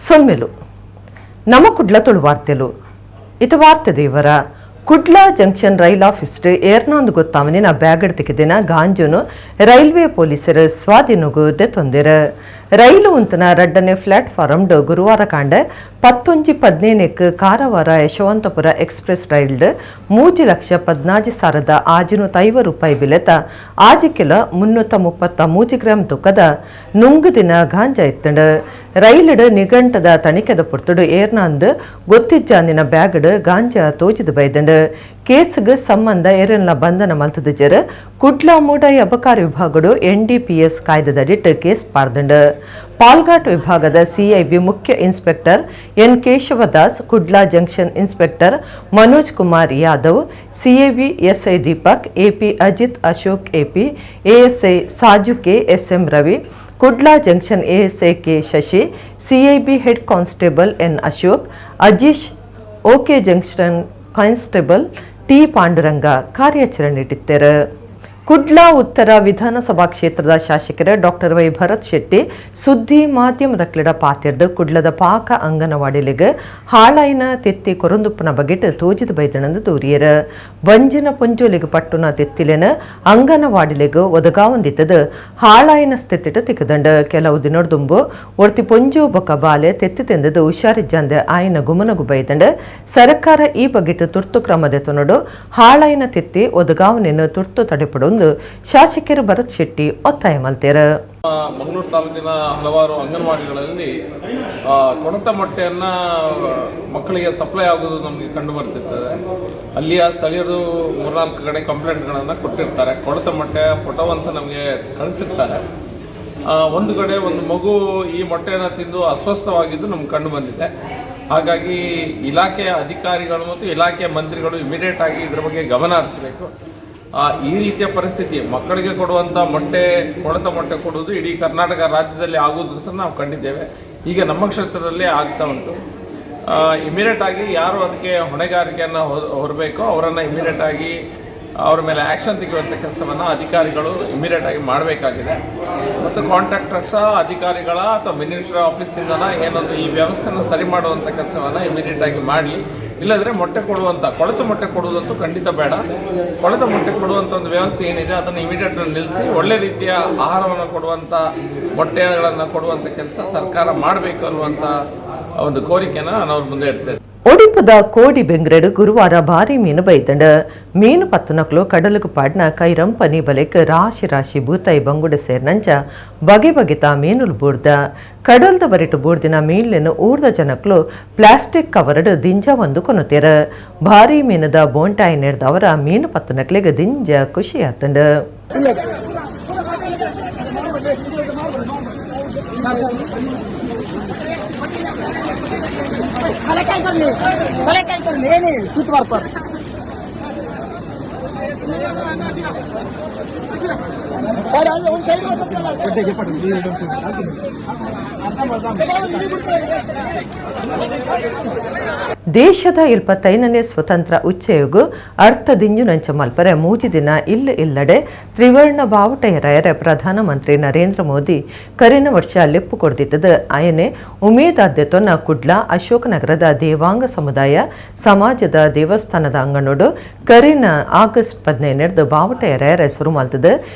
ಸೊಮ್ಮೆಲು ನಮ್ಮ ಕುಡ್ಲ ತುಳು ವಾರ್ತೆಲು ಇದು ವಾರ್ತೆ ದೇವರ ಕುಡ್ಲ ಜಂಕ್ಷನ್ ರೈಲ್ ಆಫೀಸ್ ಏರ್ನಾಂದು ಗೊತ್ತಾವನಿನ ಬ್ಯಾಗಡ್ ತೆಗೆದಿನ ಗಾಂಜುನು ರೈಲ್ವೆ ಪೊಲೀಸರು ಸ್ವಾಧೀನಗೂ ತೊಂದಿರ ರೈಲು ಉಂತನ ರಡ್ಡನೆ ಪ್ಲಾಟ್ಫಾರಮ್ ಗುರುವಾರ ಕಾಂಡ 11:15 ಕಾರವಾರ ಯಶವಂತಪುರ ಎಕ್ಸ್ಪ್ರೆಸ್ ರೈಲ್ 3,14,550 ರೂಪಾಯಿ ಬೆಲೆತ ಆಜಿಕೆಲ 333 ಗ್ರಾಂ ತೂಕದ ನುಂಗುದಿನ ಗಾಂಜಾ ಇತ್ತಂಡು ರೈಲ್ಡ್ ನಿಘಂಟದ ತಣಿಕೆದ ಪುರ್ತುಡು ಏರ್ನಾಂದು ಗೊತ್ತಿಜ್ಜಾಂದಿನ ಬ್ಯಾಗಡ್ ಗಾಂಜಾ ತೋಜಿದು ಬೈದಂಡು ಕೇಸ್ಗೆ ಸಂಬಂಧ ಏರನ್ನ ಬಂಧನ ಮಲ್ತದ ಜರ ಕುಡ್ಲ ಮೂಡೈ ಅಬಕಾರಿ ವಿಭಾಗಡು NDPS ಕಾಯ್ದೆದಡಿಟ್ಟು ಕೇಸ್ ಪಾರ್ದಂಡು ಪಾಲ್ಘಾಟ್ ವಿಭಾಗದ CIB ಮುಖ್ಯ inspector N Keshavdas, Kudla junction inspector Manoj Kumar Yadav, CAB SI Deepak, AP Ajith Ashok AP, ASI Saju K, SM Ravi, Kudla junction ASI K Shashi, CIB head constable N Ashok, Ajeesh OK junction constable T Panduranga ಕಾರ್ಯಾಚರಣೆ ಇಟ್ಟಿದ್ದಾರೆ. ಕುಡ್ಲಾ ಉತ್ತರ ವಿಧಾನಸಭಾ ಕ್ಷೇತ್ರದ ಶಾಸಕರ ಡಾಕ್ಟರ್ ವೈ ಭರತ್ ಶೆಟ್ಟಿ ಸುದ್ದಿ ಮಾಧ್ಯಮದ ಕ್ರೀಡ ಪಾತಿರ್ದು ಕುಡ್ಲದ ಪಾಕ ಅಂಗನವಾಡಿಲಿಗೆ ಹಾಳಾಯಿನ ತೆತ್ತಿ ಕೊರೊಂದುಪ್ಪನ ಬಗೆಟ್ ತೋಜಿದ ಬೈದಣಂದು ತೂರಿಯರ ಬಂಜಿನ ಪೊಂಜೋಲಿಗೆ ಪಟ್ಟುನ ತೆತ್ತಿಲೆನ ಅಂಗನವಾಡಿಲಿಗೆ ಒದಗಾವಂದಿತ್ತದ ಹಾಳಾಯಿನ ಸ್ಥಿತಿಟ್ಟು ತಿಕ್ಕದಂಡ ಕೆಲವು ದಿನದುಂಬು ಒರ್ತಿ ಪೊಂಜೋ ಬೊಕ್ಕ ಬಾಲೆ ತೆತ್ತಿ ತೆಂದದು ಹುಷಾರಿಜ್ಜಂದೆ ಆಯಿನ ಗುಮನಗು ಬೈದಂಡ ಸರ್ಕಾರ ಈ ಬಗೆಟ್ ತುರ್ತು ಕ್ರಮದ ತೊನಡು ಹಾಳಾಯಿನ ತೆತ್ತಿ ಒದಗಾವನೆಯನ್ನು ತುರ್ತು ತಡೆಪಡು ಶಾಸಕರು ಭರತ್ ಶೆಟ್ಟಿ ಒತ್ತಾಯ ಮಾಡ್ತಾರೆ. ಮಂಗಳೂರು ತಾಲೂಕಿನ ಹಲವಾರು ಅಂಗನವಾಡಿಗಳಲ್ಲಿ ಕೊಳೆತ ಮೊಟ್ಟೆಯನ್ನು ಮಕ್ಕಳಿಗೆ ಸಪ್ಲೈ ಆಗೋದು ನಮಗೆ ಕಂಡು ಬರ್ತಿರ್ತದೆ. ಅಲ್ಲಿಯ ಸ್ಥಳೀಯರು 3-4 ಕಡೆ ಕಂಪ್ಲೇಂಟ್ಗಳನ್ನು ಕೊಟ್ಟಿರ್ತಾರೆ. ಕೊಳೆತ ಮೊಟ್ಟೆ ಫೋಟೋವನ್ನು ಸಹ ನಮಗೆ ಕಳಿಸಿರ್ತಾರೆ. ಒಂದು ಕಡೆ ಒಂದು ಮಗು ಈ ಮೊಟ್ಟೆಯನ್ನು ತಿಂದು ಅಸ್ವಸ್ಥವಾಗಿದ್ದು ನಮ್ಗೆ ಕಂಡು ಬಂದಿದೆ. ಹಾಗಾಗಿ ಇಲಾಖೆಯ ಅಧಿಕಾರಿಗಳು ಮತ್ತು ಇಲಾಖೆಯ ಮಂತ್ರಿಗಳು ಇಮಿಡಿಯೇಟ್ ಆಗಿ ಇದರ ಬಗ್ಗೆ ಗಮನ ಹರಿಸಬೇಕು. ಈ ರೀತಿಯ ಪರಿಸ್ಥಿತಿ ಮಕ್ಕಳಿಗೆ ಕೊಡುವಂಥ ಮೊಟ್ಟೆ ಕೊಳೆತ ಮೊಟ್ಟೆ ಕೊಡುವುದು ಇಡೀ ಕರ್ನಾಟಕ ರಾಜ್ಯದಲ್ಲಿ ಆಗೋದು ಸಹ ನಾವು ಕಂಡಿದ್ದೇವೆ. ಈಗ ನಮ್ಮ ಕ್ಷೇತ್ರದಲ್ಲೇ ಆಗ್ತಾ ಉಂಟು. ಇಮಿಡಿಯೇಟ್ ಆಗಿ ಯಾರು ಅದಕ್ಕೆ ಹೊಣೆಗಾರಿಕೆಯನ್ನು ಹೊರಬೇಕೋ ಅವರನ್ನು ಇಮಿಡಿಯೇಟ್ ಆಗಿ ಅವರ ಮೇಲೆ ಆ್ಯಕ್ಷನ್ ತೆಗೆಯುವಂಥ ಕೆಲಸವನ್ನು ಅಧಿಕಾರಿಗಳು ಇಮಿಡಿಯೇಟ್ ಆಗಿ ಮಾಡಬೇಕಾಗಿದೆ. ಮತ್ತು ಕಾಂಟ್ರಾಕ್ಟರ್ ಸಹ ಅಧಿಕಾರಿಗಳ ಅಥವಾ ಮಿನಿಸ್ಟ್ರಿ ಆಫೀಸಿಂದನ ಏನೊಂದು ಈ ವ್ಯವಸ್ಥೆಯನ್ನು ಸರಿ ಮಾಡುವಂಥ ಕೆಲಸವನ್ನು ಇಮಿಡಿಯೇಟ್ ಆಗಿ ಮಾಡಲಿ. ಇಲ್ಲದ್ರೆ ಮೊಟ್ಟೆ ಕೊಡುವಂಥ ಕೊಳೆತ ಮೊಟ್ಟೆ ಕೊಡುವುದಂತೂ ಖಂಡಿತ ಬೇಡ. ಕೊಳೆತ ಮೊಟ್ಟೆ ಕೊಡುವಂಥ ಒಂದು ವ್ಯವಸ್ಥೆ ಏನಿದೆ ಅದನ್ನು ಇಮಿಡಿಯೇಟ್ ನಿಲ್ಲಿಸಿ ಒಳ್ಳೆ ರೀತಿಯ ಆಹಾರವನ್ನು ಕೊಡುವಂಥ ಮೊಟ್ಟೆಗಳನ್ನು ಕೊಡುವಂಥ ಕೆಲಸ ಸರ್ಕಾರ ಮಾಡಬೇಕು ಅನ್ನುವಂಥ ಒಂದು ಕೋರಿಕೆನ ನಾವು ಮುಂದೆ ಇಡ್ತೇವೆ. ಒಡಿಪದ ಕೋಡಿ ಬೆಂಗ್ರೆಡು ಗುರುವಾರ ಭಾರಿ ಮೀನು ಬೈದಂಡ ಮೀನು ಪತ್ತನಕ್ಲು ಕಡಲುಗು ಪಾಡ್ನ ಕೈರಂಪನಿ ಬಲೆಕ್ ರಾಶಿ ರಾಶಿ ಬೂತಾಯಿ ಬಂಗುಡ ಸೇರ್ನಂಚ ಬಗೆ ಬಗೆತ ಮೀನುಲು ಬೂಡ್ದ ಕಡಲ್ದ ಬರಿಟು ಬೂಡ್ದಿನ ಮೀನ್ಲೆನು ಊರ್ದ ಜನಕ್ಲು ಪ್ಲಾಸ್ಟಿಕ್ ಕವರ್ಡ್ ದಿಂಜ ಒಂದು ಕೊನುತ್ತೇರ ಭಾರಿ ಮೀನದ ಬೋಂಟಾಯಿ ನೆಡ್ದವರ ಮೀನು ಪತ್ತನಕ್ಲೆಗೆ ದಿಂಜ ಖುಷಿ ಆತಂಡ. ದೇಶದ 25ನೇ ಸ್ವತಂತ್ರ ಉಚ್ಚೆಯುಗು ಅರ್ಥದಿಂಜು ನಂಚ ಮಲ್ಪರೆ ಮೂಜಿ ದಿನ ಇಲ್ಲಡೆ ತ್ರಿವರ್ಣ ಬಾವುಟೆಯರಾಯರ ಪ್ರಧಾನಮಂತ್ರಿ ನರೇಂದ್ರ ಮೋದಿ ಕರಿನ ವರ್ಷ ಲೆಪ್ಪು ಕೊಡ್ದಿತ್ತದ ಆಯನೆ ಉಮೇದಾದ್ಯತೊನ್ನ ಕುಡ್ಲ ಅಶೋಕನಗರದ ದೇವಾಂಗ ಸಮುದಾಯ ಸಮಾಜದ ದೇವಸ್ಥಾನದ ಅಂಗನೋಡು ಕರಿನ ಆಗಸ್ಟ್ 15 ಬಾವುಟೆಯರಾಯರ ಸುರು ಮಲ್ತದ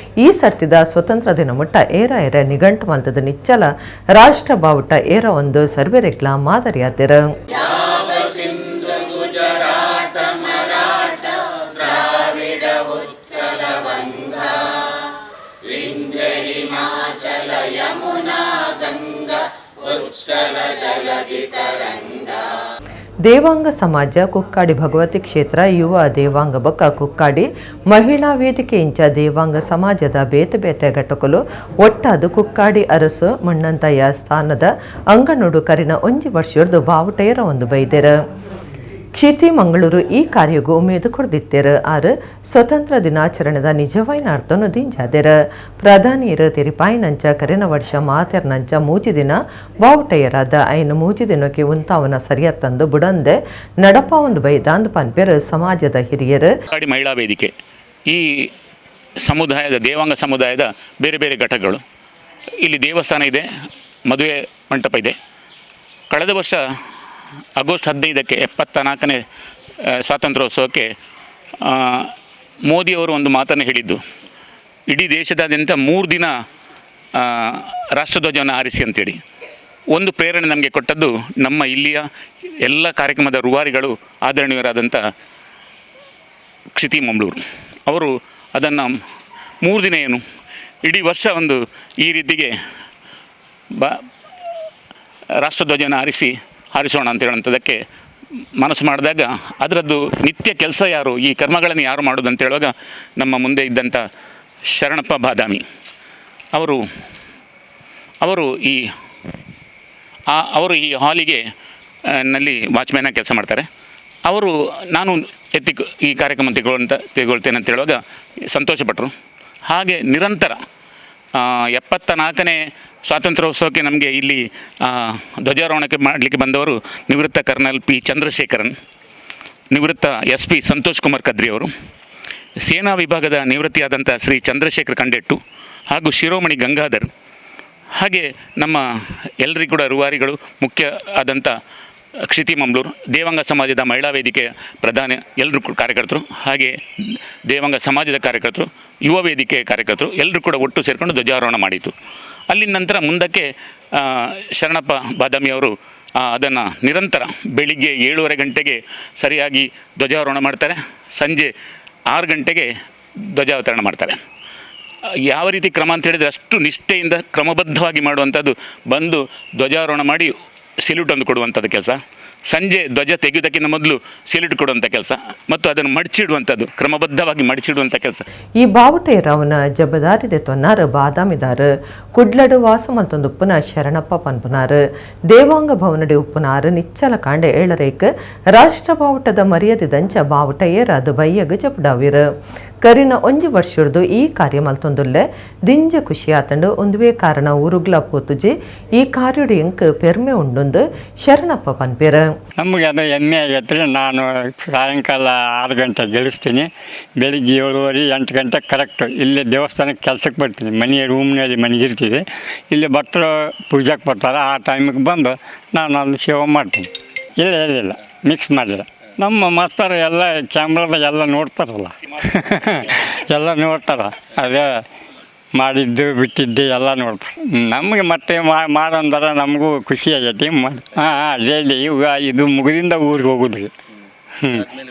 ಈ ಸರ್ತಿದ ಸ್ವತಂತ್ರ ದಿನ ಮುಟ್ಟ ಏರಾಯರ ನಿಘಂಟು ಮಲ್ತದ ನಿಚ್ಚಲ ರಾಷ್ಟ್ರ ಬಾವುಟ ಏರ ಒಂದು ಸರ್ವೆರೆಗ್ಲ ಮಾದರಿಯಾದಿರ. ದೇವಾಂಗ ಸಮಾಜ ಕುಕ್ಕಾಡಿ ಭಗವತಿ ಕ್ಷೇತ್ರ ಯುವ ದೇವಾಂಗ ಬೊಕ್ಕ ಕುಕ್ಕಾಡಿ ಮಹಿಳಾ ವೇದಿಕೆ ಇಂಚ ದೇವಾಂಗ ಸಮಾಜದ ಬೇತೆ ಬೇತೆ ಘಟಕಲು ಒಟ್ಟಾದು ಕುಕ್ಕಾಡಿ ಅರಸು ಮಣ್ಣಂತಯ್ಯ ಸ್ಥಾನದ ಅಂಗನೋಡು ಕರಿನ 1 ವರ್ಷದ ಬಾವುಟೇರ ಒಂದು ಬೈದೆರ. ಕ್ಷಿತಿ ಮಂಗಳೂರು ಈ ಕಾರ್ಯಗೂ ಉಮೇದು ಕೊಡ್ದಿತ್ತೇರ ಆರು ಸ್ವತಂತ್ರ ದಿನಾಚರಣೆದ ನಿಜವಾಯಿನ ಅರ್ಥನು ದಿಂಜಾದೆರ ಪ್ರಧಾನಿಯರು ತಿರಿಪಾಯಿನಂಚ ಕರೆನ ವರ್ಷ ಮಾತೆರ್ನಂಚ ಮೂಜಿ ದಿನ ಬಾವುಟಯ್ಯರಾದ ಐನು ಮೂಜಿ ದಿನಕ್ಕೆ ಉಂತಾವನ ಸರಿಯತ್ತಂದು ಬುಡಂದೆ ನಡಪ ಒಂದು ಬೈದಾಂದ್ ಪನ್ಪೆರ್ ಸಮಾಜದ ಹಿರಿಯರು ಮಹಿಳಾ ವೇದಿಕೆ ಈ ಸಮುದಾಯದ ದೇವಾಂಗ ಸಮುದಾಯದ ಬೇರೆ ಬೇರೆ ಘಟಕಗಳು ಇಲ್ಲಿ ದೇವಸ್ಥಾನ ಇದೆ, ಮದುವೆ ಮಂಟಪ ಇದೆ, ಕಳೆದ ವರ್ಷ ಆಗಸ್ಟ್ 15ಕ್ಕೆ 74ನೇ ಸ್ವಾತಂತ್ರ್ಯೋತ್ಸವಕ್ಕೆ ಮೋದಿಯವರು ಒಂದು ಮಾತನ್ನು ಹೇಳಿದ್ದು, ಇಡೀ ದೇಶದಾದ್ಯಂತ 3 ದಿನ ರಾಷ್ಟ್ರಧ್ವಜವನ್ನು ಹಾರಿಸಿ ಅಂತೇಳಿ. ಒಂದು ಪ್ರೇರಣೆ ನಮಗೆ ಕೊಟ್ಟದ್ದು ನಮ್ಮ ಇಲ್ಲಿಯ ಎಲ್ಲ ಕಾರ್ಯಕ್ರಮದ ರೂವಾರಿಗಳು, ಆದರಣೀಯರಾದಂಥ ಕ್ಷಿತಿ ಮಂಗಳೂರು ಅವರು ಅದನ್ನು 3 ದಿನ ಏನು ಇಡೀ ವರ್ಷ ಒಂದು ಈ ರೀತಿಗೆ ರಾಷ್ಟ್ರಧ್ವಜವನ್ನು ಹಾರಿಸೋಣ ಅಂತ ಹೇಳುವಂಥದ್ದಕ್ಕೆ ಮನಸ್ಸು ಮಾಡಿದಾಗ ಅದರದ್ದು ನಿತ್ಯ ಕೆಲಸ ಯಾರು, ಈ ಕರ್ಮಗಳನ್ನು ಯಾರು ಮಾಡೋದು ಅಂತ ಹೇಳುವಾಗ ನಮ್ಮ ಮುಂದೆ ಇದ್ದಂಥ ಶರಣಪ್ಪ ಬಾದಾಮಿ ಅವರು ಈ ಹಾಲಿಗೆ ನಲ್ಲಿ ವಾಚ್ಮ್ಯಾನ್ ಕೆಲಸ ಮಾಡ್ತಾರೆ. ಅವರು ನಾನು ಈ ಕಾರ್ಯಕ್ರಮ ತೆಗೊಳ್ತೇನೆ ಅಂತ ಹೇಳುವಾಗ ಸಂತೋಷಪಟ್ಟರು. ಹಾಗೆ ನಿರಂತರ 74ನೇ ಸ್ವಾತಂತ್ರ್ಯೋತ್ಸವಕ್ಕೆ ನಮಗೆ ಇಲ್ಲಿ ಧ್ವಜಾರೋಹಣಕ್ಕೆ ಮಾಡಲಿಕ್ಕೆ ಬಂದವರು ನಿವೃತ್ತ ಕರ್ನಲ್ ಪಿ ಚಂದ್ರಶೇಖರನ್, ನಿವೃತ್ತ SP ಸಂತೋಷ್ ಕುಮಾರ್ ಕದ್ರಿ ಅವರು, ಸೇನಾ ವಿಭಾಗದ ನಿವೃತ್ತಿಯಾದಂಥ ಶ್ರೀ ಚಂದ್ರಶೇಖರ್ ಕಂಡೆಟ್ಟು ಹಾಗೂ ಶಿರೋಮಣಿ ಗಂಗಾಧರ್, ಹಾಗೆ ನಮ್ಮ ಎಲ್ಲರಿಗೂ ಕೂಡ ರೂವಾರಿಗಳು, ಮುಖ್ಯ ಆದಂಥ ಕ್ಷಿತಿ ಮಂಗಳೂರು, ದೇವಾಂಗ ಸಮಾಜದ ಮಹಿಳಾ ವೇದಿಕೆಯ ಪ್ರಧಾನ ಎಲ್ಲರೂ ಕಾರ್ಯಕರ್ತರು, ಹಾಗೆ ದೇವಾಂಗ ಸಮಾಜದ ಕಾರ್ಯಕರ್ತರು, ಯುವ ವೇದಿಕೆಯ ಕಾರ್ಯಕರ್ತರು ಎಲ್ಲರೂ ಕೂಡ ಒಟ್ಟು ಸೇರಿಕೊಂಡು ಧ್ವಜಾರೋಹಣ ಮಾಡಿತು. ಅಲ್ಲಿನ ನಂತರ ಮುಂದಕ್ಕೆ ಶರಣಪ್ಪ ಬಾದಾಮಿಯವರು ಅದನ್ನು ನಿರಂತರ ಬೆಳಿಗ್ಗೆ 7:30 ಗಂಟೆಗೆ ಸರಿಯಾಗಿ ಧ್ವಜಾರೋಹಣ ಮಾಡ್ತಾರೆ, ಸಂಜೆ 6 ಗಂಟೆಗೆ ಧ್ವಜಾವತರಣ ಮಾಡ್ತಾರೆ. ಯಾವ ರೀತಿ ಕ್ರಮ ಅಂತ ಹೇಳಿದರೆ ಅಷ್ಟು ನಿಷ್ಠೆಯಿಂದ ಕ್ರಮಬದ್ಧವಾಗಿ ಮಾಡುವಂಥದ್ದು. ಬಂದು ಧ್ವಜಾರೋಹಣ ಮಾಡಿ ಸೆಲ್ಯೂಟ್ ಒಂದು ಕೊಡುವಂಥದ್ದು ಕೆಲಸ, ಸಂಜೆ ಧ್ವಜ ತೆಗೆಯುವುದಕ್ಕಿಂತ ಮೊದಲು ಸೆಲ್ಯೂಟ್ ಕೊಡುವಂಥ ಕೆಲಸ ಮತ್ತು ಅದನ್ನು ಮಡಚಿಡುವಂಥದ್ದು, ಕ್ರಮಬದ್ಧವಾಗಿ ಮಡಚಿಡುವಂಥ ಕೆಲಸ. ಈ ಬಾವುಟೇರವನ ಜಬದಾರಿದೆ ತೊನ್ನಾರು ಬಾದಾಮಿದಾರು ಕುಡ್ಲಡು ವಾಸ ಮಲ್ತೊಂದು ಉಪ್ಪುನ ಶರಣಪ್ಪ ಪನ್ಪುನಾರು ದೇವಾಂಗ ಭವನಡಿ ಉಪ್ಪುನಾರು ನಿಚ್ಚಲ ಕಾಂಡೆ ಏಳರೇಕ್ ರಾಷ್ಟ್ರ ಬಾವುಟದ ಮರ್ಯಾದಿದಂಚ ಬಾವುಟ ಏರಾದು ಬಯ್ಯಗ ಜಪಡಾವಿರು ಕರಿನ 1 ವರ್ಷದ್ದು ಈ ಕಾರ್ಯ ಮಲ್ತೊಂದುಲ್ಲೆ ದಿಂಜ ಖುಷಿ ಆತಂಡು ಒಂದುವೇ ಕಾರಣ ಊರುಗ್ಲ ಪೋತುಜಿ ಈ ಕಾರ್ಯಡು ಎಂಕ್ ಪೆರ್ಮೆ ಉಂಡೊಂದು ಶರಣಪ್ಪ ಪನ್ಪೇರು. ನಮಗೆ ಅದು ಹೆಮ್ಮೆ ಆಗೈತ್ರಿ. ನಾನು ಸಾಯಂಕಾಲ 6 ಗಂಟೆಗೆ ಗೆಲ್ಲಿಸ್ತೀನಿ, ಬೆಳಿಗ್ಗೆ 7:30 8 ಗಂಟೆಗೆ ಕರೆಕ್ಟ್ ಇಲ್ಲಿ ದೇವಸ್ಥಾನಕ್ಕೆ ಕೆಲಸಕ್ಕೆ ಬರ್ತೀನಿ. ರೂಮ್ನಲ್ಲಿ ಮನೆಗಿರ್ತೀವಿ, ಇಲ್ಲಿ ಭಕ್ತರು ಪೂಜೆಗೆ ಬರ್ತಾರೆ. ಆ ಟೈಮಿಗೆ ಬಂದು ನಾನು ಅಲ್ಲಿ ಸೇವೆ ಮಾಡ್ತೀನಿ. ಇಲ್ಲ ಮಿಕ್ಸ್ ಮಾಡಿಲ್ಲ. ನಮ್ಮ ಮಾಸ್ತರ್ ಎಲ್ಲ ಕ್ಯಾಮ್ರಾದಾಗ ಎಲ್ಲ ನೋಡ್ತಾರಲ್ಲ ಎಲ್ಲ ನೋಡ್ತಾರೆ, ಅದೇ ಮಾಡಿದ್ದು ಬಿಟ್ಟಿದ್ದು ಎಲ್ಲ ನೋಡ್ತಾರೆ. ನಮಗೆ ಮತ್ತೆ ಮಾಡಂದ್ರೆ ನಮಗೂ ಖುಷಿ ಆಗೈತಿ. ಡೈಲಿ ಇದು ಮುಗಿದಿಂದ ಊರಿಗೆ ಹೋಗೋದು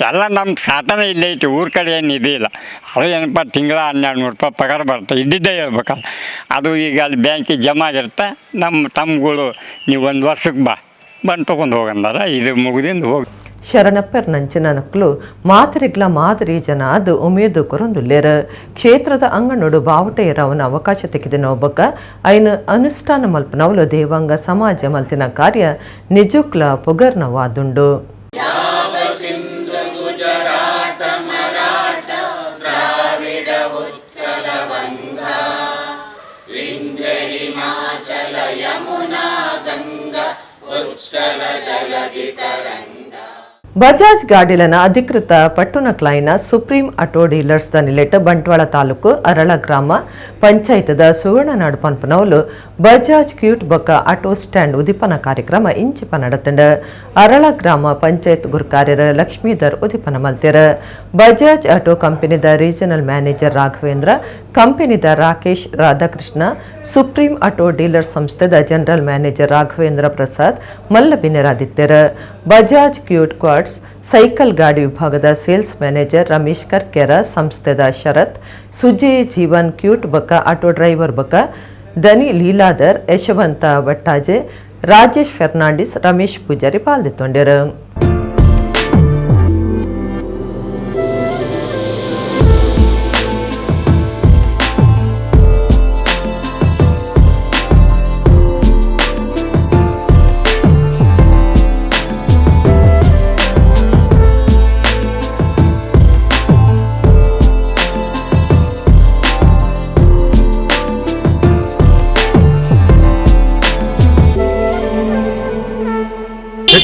ಎಲ್ಲ ನಮ್ಮ ಸಾಧನೆ ಇಲ್ಲೇ ಐತಿ. ಊರ ಕಡೆ ಏನು ಇದಿಲ್ಲ. ಅದು ಏನಪ್ಪ ತಿಂಗಳ 1200 ರೂಪಾಯಿ ಪಗಾರ ಬರುತ್ತೆ, ಇದ್ದಿದ್ದೇ ಹೇಳ್ಬೇಕಲ್ಲ. ಅದು ಈಗ ಅಲ್ಲಿ ಬ್ಯಾಂಕಿಗೆ ಜಮಾ ಆಗಿರುತ್ತೆ. ನಮ್ಮ ತಮ್ಮಗಳು ನೀವು 1 ವರ್ಷಕ್ಕೆ ಬಂದು ತೊಗೊಂಡು ಹೋಗಂದಾರ, ಇದು ಮುಗಿದಿಂದ ಹೋಗಿ. ಶರಣಪ್ಪರ್ ನಂಚಿನ ನಕ್ಲು ಮಾತರಿಗ್ಲ ಮಾದರಿ ಜನ ಅದು ಉಮೇದು ಕೊರೊಂದುಲ್ಲೇರು ಕ್ಷೇತ್ರದ ಅಂಗನೋಡು ಬಾವುಟೇರವನ ಅವಕಾಶ ತೆಗೆದಿನ ಒಬ್ಬಕ್ಕ ಐನು ಅನುಷ್ಠಾನ ಮಲ್ಪನವಲು ದೇವಾಂಗ ಸಮಾಜ ಮಲ್ತಿನ ಕಾರ್ಯ ನಿಜುಕ್ಲ ಪೊಗರ್ನವಾದುಂಡು. ಬಜಾಜ್ ಗಾಡಿಲನ ಅಧಿಕೃತ ಪಟ್ಟುನಕ್ಲಾಯಿನ ಸುಪ್ರೀಂ ಆಟೋ ಡೀಲರ್ಸ್ ದ ನಿಲೆಟ್ ಬಂಟ್ವಾಳ ತಾಲೂಕು ಅರಳ ಗ್ರಾಮ ಪಂಚಾಯತದ ಸುವರ್ಣನಾಡು ಪನ್ಪನವಲು ಬಜಾಜ್ ಕ್ಯೂಟ್ ಬೊಕ್ಕ ಆಟೋ ಸ್ಟ್ಯಾಂಡ್ ಉದಿಪನ ಕಾರ್ಯಕ್ರಮ ಇಂಚಿಪ ನಡತಂಡ ಅರಳ ಗ್ರಾಮ ಪಂಚಾಯತ್ ಗುರುಕಾರ್ಯರ ಲಕ್ಷ್ಮೀಧರ್ ಉದಿಪನ ಮಲ್ತೆರ ಬಜಾಜ್ ಆಟೋ ಕಂಪನಿದ ರೀಜನಲ್ ಮ್ಯಾನೇಜರ್ ರಾಘವೇಂದ್ರ, ಕಂಪನಿದ Rakesh Radhakrishna, supreme auto dealer ಸಂಸ್ಥೆದ ಜನರಲ್ ಮ್ಯಾನೇಜರ್ ರಾಘವೇಂದ್ರ ಪ್ರಸಾದ್ ಮಲ್ಲಬಿನೆರಾದಿತ್ತರ. ಬಜಾಜ್ ಕ್ಯೂಟ್ ಕ್ವಾಡ್ಸ್ ಸೈಕಲ್ ಗಾಡಿ ವಿಭಾಗದ ಸೇಲ್ಸ್ ಮ್ಯಾನೇಜರ್ ರಮೇಶ್ ಕರ್ಕೆರ, ಸಂಸ್ಥೆದ ಶರತ್, ಸುಜಿ ಜೀವನ್ ಕ್ಯೂಟ್ ಬೊಕ್ಕ ಆಟೋ ಡ್ರೈವರ್ ಬೊಕ್ಕ ದನಿ ಲೀಲಾಧರ್, ಯಶವಂತ ಬಟ್ಟಾಜೆ, ರಾಜೇಶ್ ಫೆರ್ನಾಂಡಿಸ್, ರಮೇಶ್ ಪೂಜಾರಿ ಪಾಲ್ದಿತ್ತೊಂಡರು.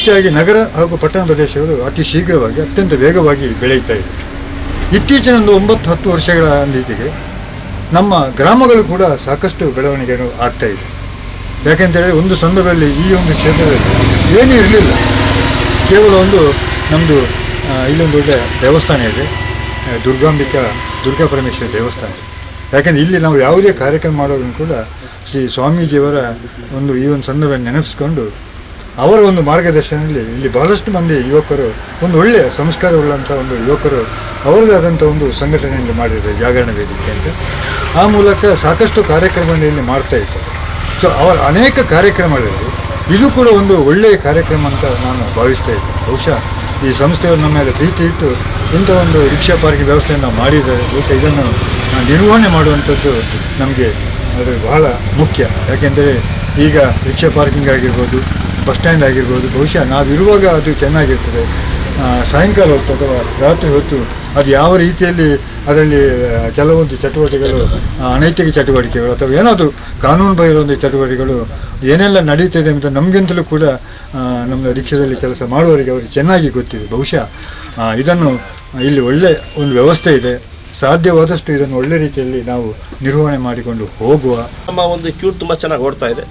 ಹೆಚ್ಚಾಗಿ ನಗರ ಹಾಗೂ ಪಟ್ಟಣ ಪ್ರದೇಶಗಳು ಅತಿ ಶೀಘ್ರವಾಗಿ ಅತ್ಯಂತ ವೇಗವಾಗಿ ಬೆಳೆಯುತ್ತಾ ಇದೆ. ಇತ್ತೀಚಿನ 9-10 ವರ್ಷಗಳ ಅಂದಿಗೆ ನಮ್ಮ ಗ್ರಾಮಗಳು ಕೂಡ ಸಾಕಷ್ಟು ಬೆಳವಣಿಗೆಗಳು ಆಗ್ತಾ ಇದೆ. ಯಾಕೆಂತೇಳಿದರೆ ಒಂದು ಸಂದರ್ಭದಲ್ಲಿ ಈ ಒಂದು ಕ್ಷೇತ್ರದಲ್ಲಿ ಏನೂ ಇರಲಿಲ್ಲ, ಕೇವಲ ಒಂದು ನಮ್ಮದು ಇಲ್ಲೊಂದು ದೊಡ್ಡ ದೇವಸ್ಥಾನ ಇದೆ, ದುರ್ಗಾ ಪರಮೇಶ್ವರಿ ದೇವಸ್ಥಾನ. ಯಾಕೆಂದರೆ ಇಲ್ಲಿ ನಾವು ಯಾವುದೇ ಕಾರ್ಯಕ್ರಮ ಮಾಡೋದನ್ನು ಕೂಡ ಶ್ರೀ ಸ್ವಾಮೀಜಿಯವರ ಈ ಒಂದು ಸಂದರ್ಭ ನೆನಪಿಸ್ಕೊಂಡು ಅವರ ಒಂದು ಮಾರ್ಗದರ್ಶನದಲ್ಲಿ ಇಲ್ಲಿ ಬಹಳಷ್ಟು ಮಂದಿ ಯುವಕರು, ಒಂದು ಒಳ್ಳೆಯ ಸಂಸ್ಕಾರವುಳ್ಳಂಥ ಒಂದು ಯುವಕರು ಅವರದೇ ಆದಂಥ ಒಂದು ಸಂಘಟನೆಯನ್ನು ಮಾಡಿದ್ದಾರೆ, ಜಾಗರಣ ವೇದಿಕೆ ಅಂತ. ಆ ಮೂಲಕ ಸಾಕಷ್ಟು ಕಾರ್ಯಕ್ರಮವನ್ನು ಇಲ್ಲಿ ಮಾಡ್ತಾಯಿದ್ದಾರೆ. ಸೊ ಅವರ ಅನೇಕ ಕಾರ್ಯಕ್ರಮಗಳಲ್ಲಿ ಇದು ಕೂಡ ಒಂದು ಒಳ್ಳೆಯ ಕಾರ್ಯಕ್ರಮ ಅಂತ ನಾನು ಭಾವಿಸ್ತಾ ಇದ್ದೆ. ಬಹುಶಃ ಈ ಸಂಸ್ಥೆಯವರು ನಮ್ಮ ಮೇಲೆ ಪ್ರೀತಿ ಇಟ್ಟು ಇಂಥ ಒಂದು ರಿಕ್ಷಾ ಪಾರ್ಕಿಂಗ್ ವ್ಯವಸ್ಥೆಯನ್ನು ಮಾಡಿದ್ದಾರೆ. ಬಹುಶಃ ಇದನ್ನು ನಿರ್ವಹಣೆ ಮಾಡುವಂಥದ್ದು ನಮಗೆ ಅದು ಬಹಳ ಮುಖ್ಯ. ಯಾಕೆಂದರೆ ಈಗ ರಿಕ್ಷಾ ಪಾರ್ಕಿಂಗ್ ಆಗಿರ್ಬೋದು, ಬಸ್ ಸ್ಟ್ಯಾಂಡ್ ಆಗಿರ್ಬೋದು, ಬಹುಶಃ ನಾವಿರುವಾಗ ಅದು ಚೆನ್ನಾಗಿರ್ತದೆ. ಸಾಯಂಕಾಲ ಹೊತ್ತು ಅಥವಾ ರಾತ್ರಿ ಹೊತ್ತು ಅದು ಯಾವ ರೀತಿಯಲ್ಲಿ ಅದರಲ್ಲಿ ಕೆಲವೊಂದು ಚಟುವಟಿಕೆಗಳು, ಅನೈತಿಕ ಚಟುವಟಿಕೆಗಳು ಅಥವಾ ಏನಾದರೂ ಕಾನೂನು ಬಾಹಿರ ಚಟುವಟಿಕೆಗಳು ಏನೆಲ್ಲ ನಡೀತಿದೆ ಅಂತ ನಮಗಿಂತಲೂ ಕೂಡ ನಮ್ಮ ರಿಕ್ಷಾದಲ್ಲಿ ಕೆಲಸ ಮಾಡುವವರಿಗೆ ಅವರಿಗೆ ಚೆನ್ನಾಗಿ ಗೊತ್ತಿದೆ. ಬಹುಶಃ ಇದನ್ನು ಇಲ್ಲಿ ಒಳ್ಳೆಯ ಒಂದು ವ್ಯವಸ್ಥೆ ಇದೆ. ಸಾಧ್ಯವಾದಷ್ಟು ಇದನ್ನು ಒಳ್ಳೆ ರೀತಿಯಲ್ಲಿ ನಾವು ನಿರ್ವಹಣೆ ಮಾಡಿಕೊಂಡು ಹೋಗುವ. ನಮ್ಮ ಒಂದು ಕ್ಯೂಟ್ ತುಂಬ ಚೆನ್ನಾಗಿ ಓಡ್ತಾ ಇದೆ.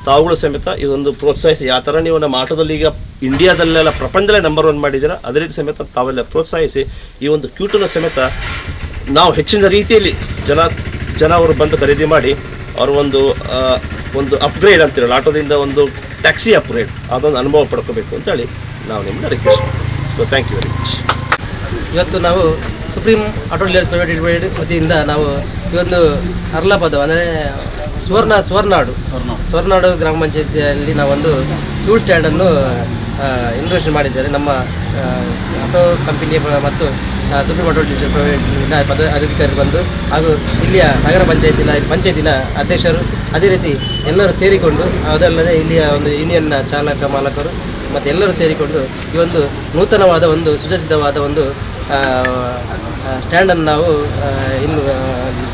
ತಾವುಗಳು ಸಮೇತ ಇದೊಂದು ಪ್ರೋತ್ಸಾಹಿಸಿ, ಯಾವ ಥರ ನೀವು ನಮ್ಮ ಆಟೋದಲ್ಲಿ ಈಗ ಇಂಡಿಯಾದಲ್ಲೆಲ್ಲ ಪ್ರಪಂಚದಲ್ಲೇ ನಂಬರ್ 1 ಮಾಡಿದ್ದೀರಾ, ಅದೇ ರೀತಿ ಸಮೇತ ತಾವೆಲ್ಲ ಪ್ರೋತ್ಸಾಹಿಸಿ ಈ ಒಂದು ಕ್ಯೂಟನ್ನು ಸಮೇತ ನಾವು ಹೆಚ್ಚಿನ ರೀತಿಯಲ್ಲಿ ಜನ ಅವರು ಬಂದು ಖರೀದಿ ಮಾಡಿ ಅವರು ಒಂದು ಅಪ್ಗ್ರೇಡ್ ಅಂತಿರಲ್ಲ, ಆಟೋದಿಂದ ಒಂದು ಟ್ಯಾಕ್ಸಿ ಅಪ್ಗ್ರೇಡ್ ಅದೊಂದು ಅನುಭವ ಪಡ್ಕೋಬೇಕು ಅಂತೇಳಿ ನಾವು ನಿಮ್ಮನ್ನ ರಿಕ್ವೆಸ್ಟ್ ಮಾಡ್ತೀವಿ. So thank you very much. ಇವತ್ತು ನಾವು Supreme auto Dealers Private Limited ವತಿಯಿಂದ ನಾವು ಈ ಒಂದು ಅರ್ಲಾಪದ ಅಂದರೆ ಸ್ವರ್ನಾಡು ಗ್ರಾಮ ಪಂಚಾಯತಿಯಲ್ಲಿ ನಾವೊಂದು ಕ್ಯೂ ಸ್ಟ್ಯಾಂಡನ್ನು ಇನ್ವೆಸ್ಟ್ ಮಾಡಿದ್ದಾರೆ. ನಮ್ಮ ಆಟೋ ಕಂಪನಿಯ ಮತ್ತು ಸುಪ್ರೀಂ ಆಟೋ ಡೀಲರ್ಸ್ ಪ್ರೈವೇಟ್ ಅಧಿಕಾರಿ ಬಂದು ಹಾಗೂ ಇಲ್ಲಿಯ ನಗರ ಪಂಚಾಯತಿನ ಅಧ್ಯಕ್ಷರು, ಅದೇ ರೀತಿ ಎಲ್ಲರೂ ಸೇರಿಕೊಂಡು, ಅದಲ್ಲದೆ ಇಲ್ಲಿಯ ಒಂದು ಯೂನಿಯನ್ನ ಚಾಲಕ ಮಾಲಕರು ಮತ್ತು ಎಲ್ಲರೂ ಸೇರಿಕೊಂಡು ಈ ಒಂದು ನೂತನವಾದ ಒಂದು ಸುಸಜ್ಜಿತವಾದ ಒಂದು ಸ್ಟ್ಯಾಂಡನ್ನು ನಾವು ಇನ್ನು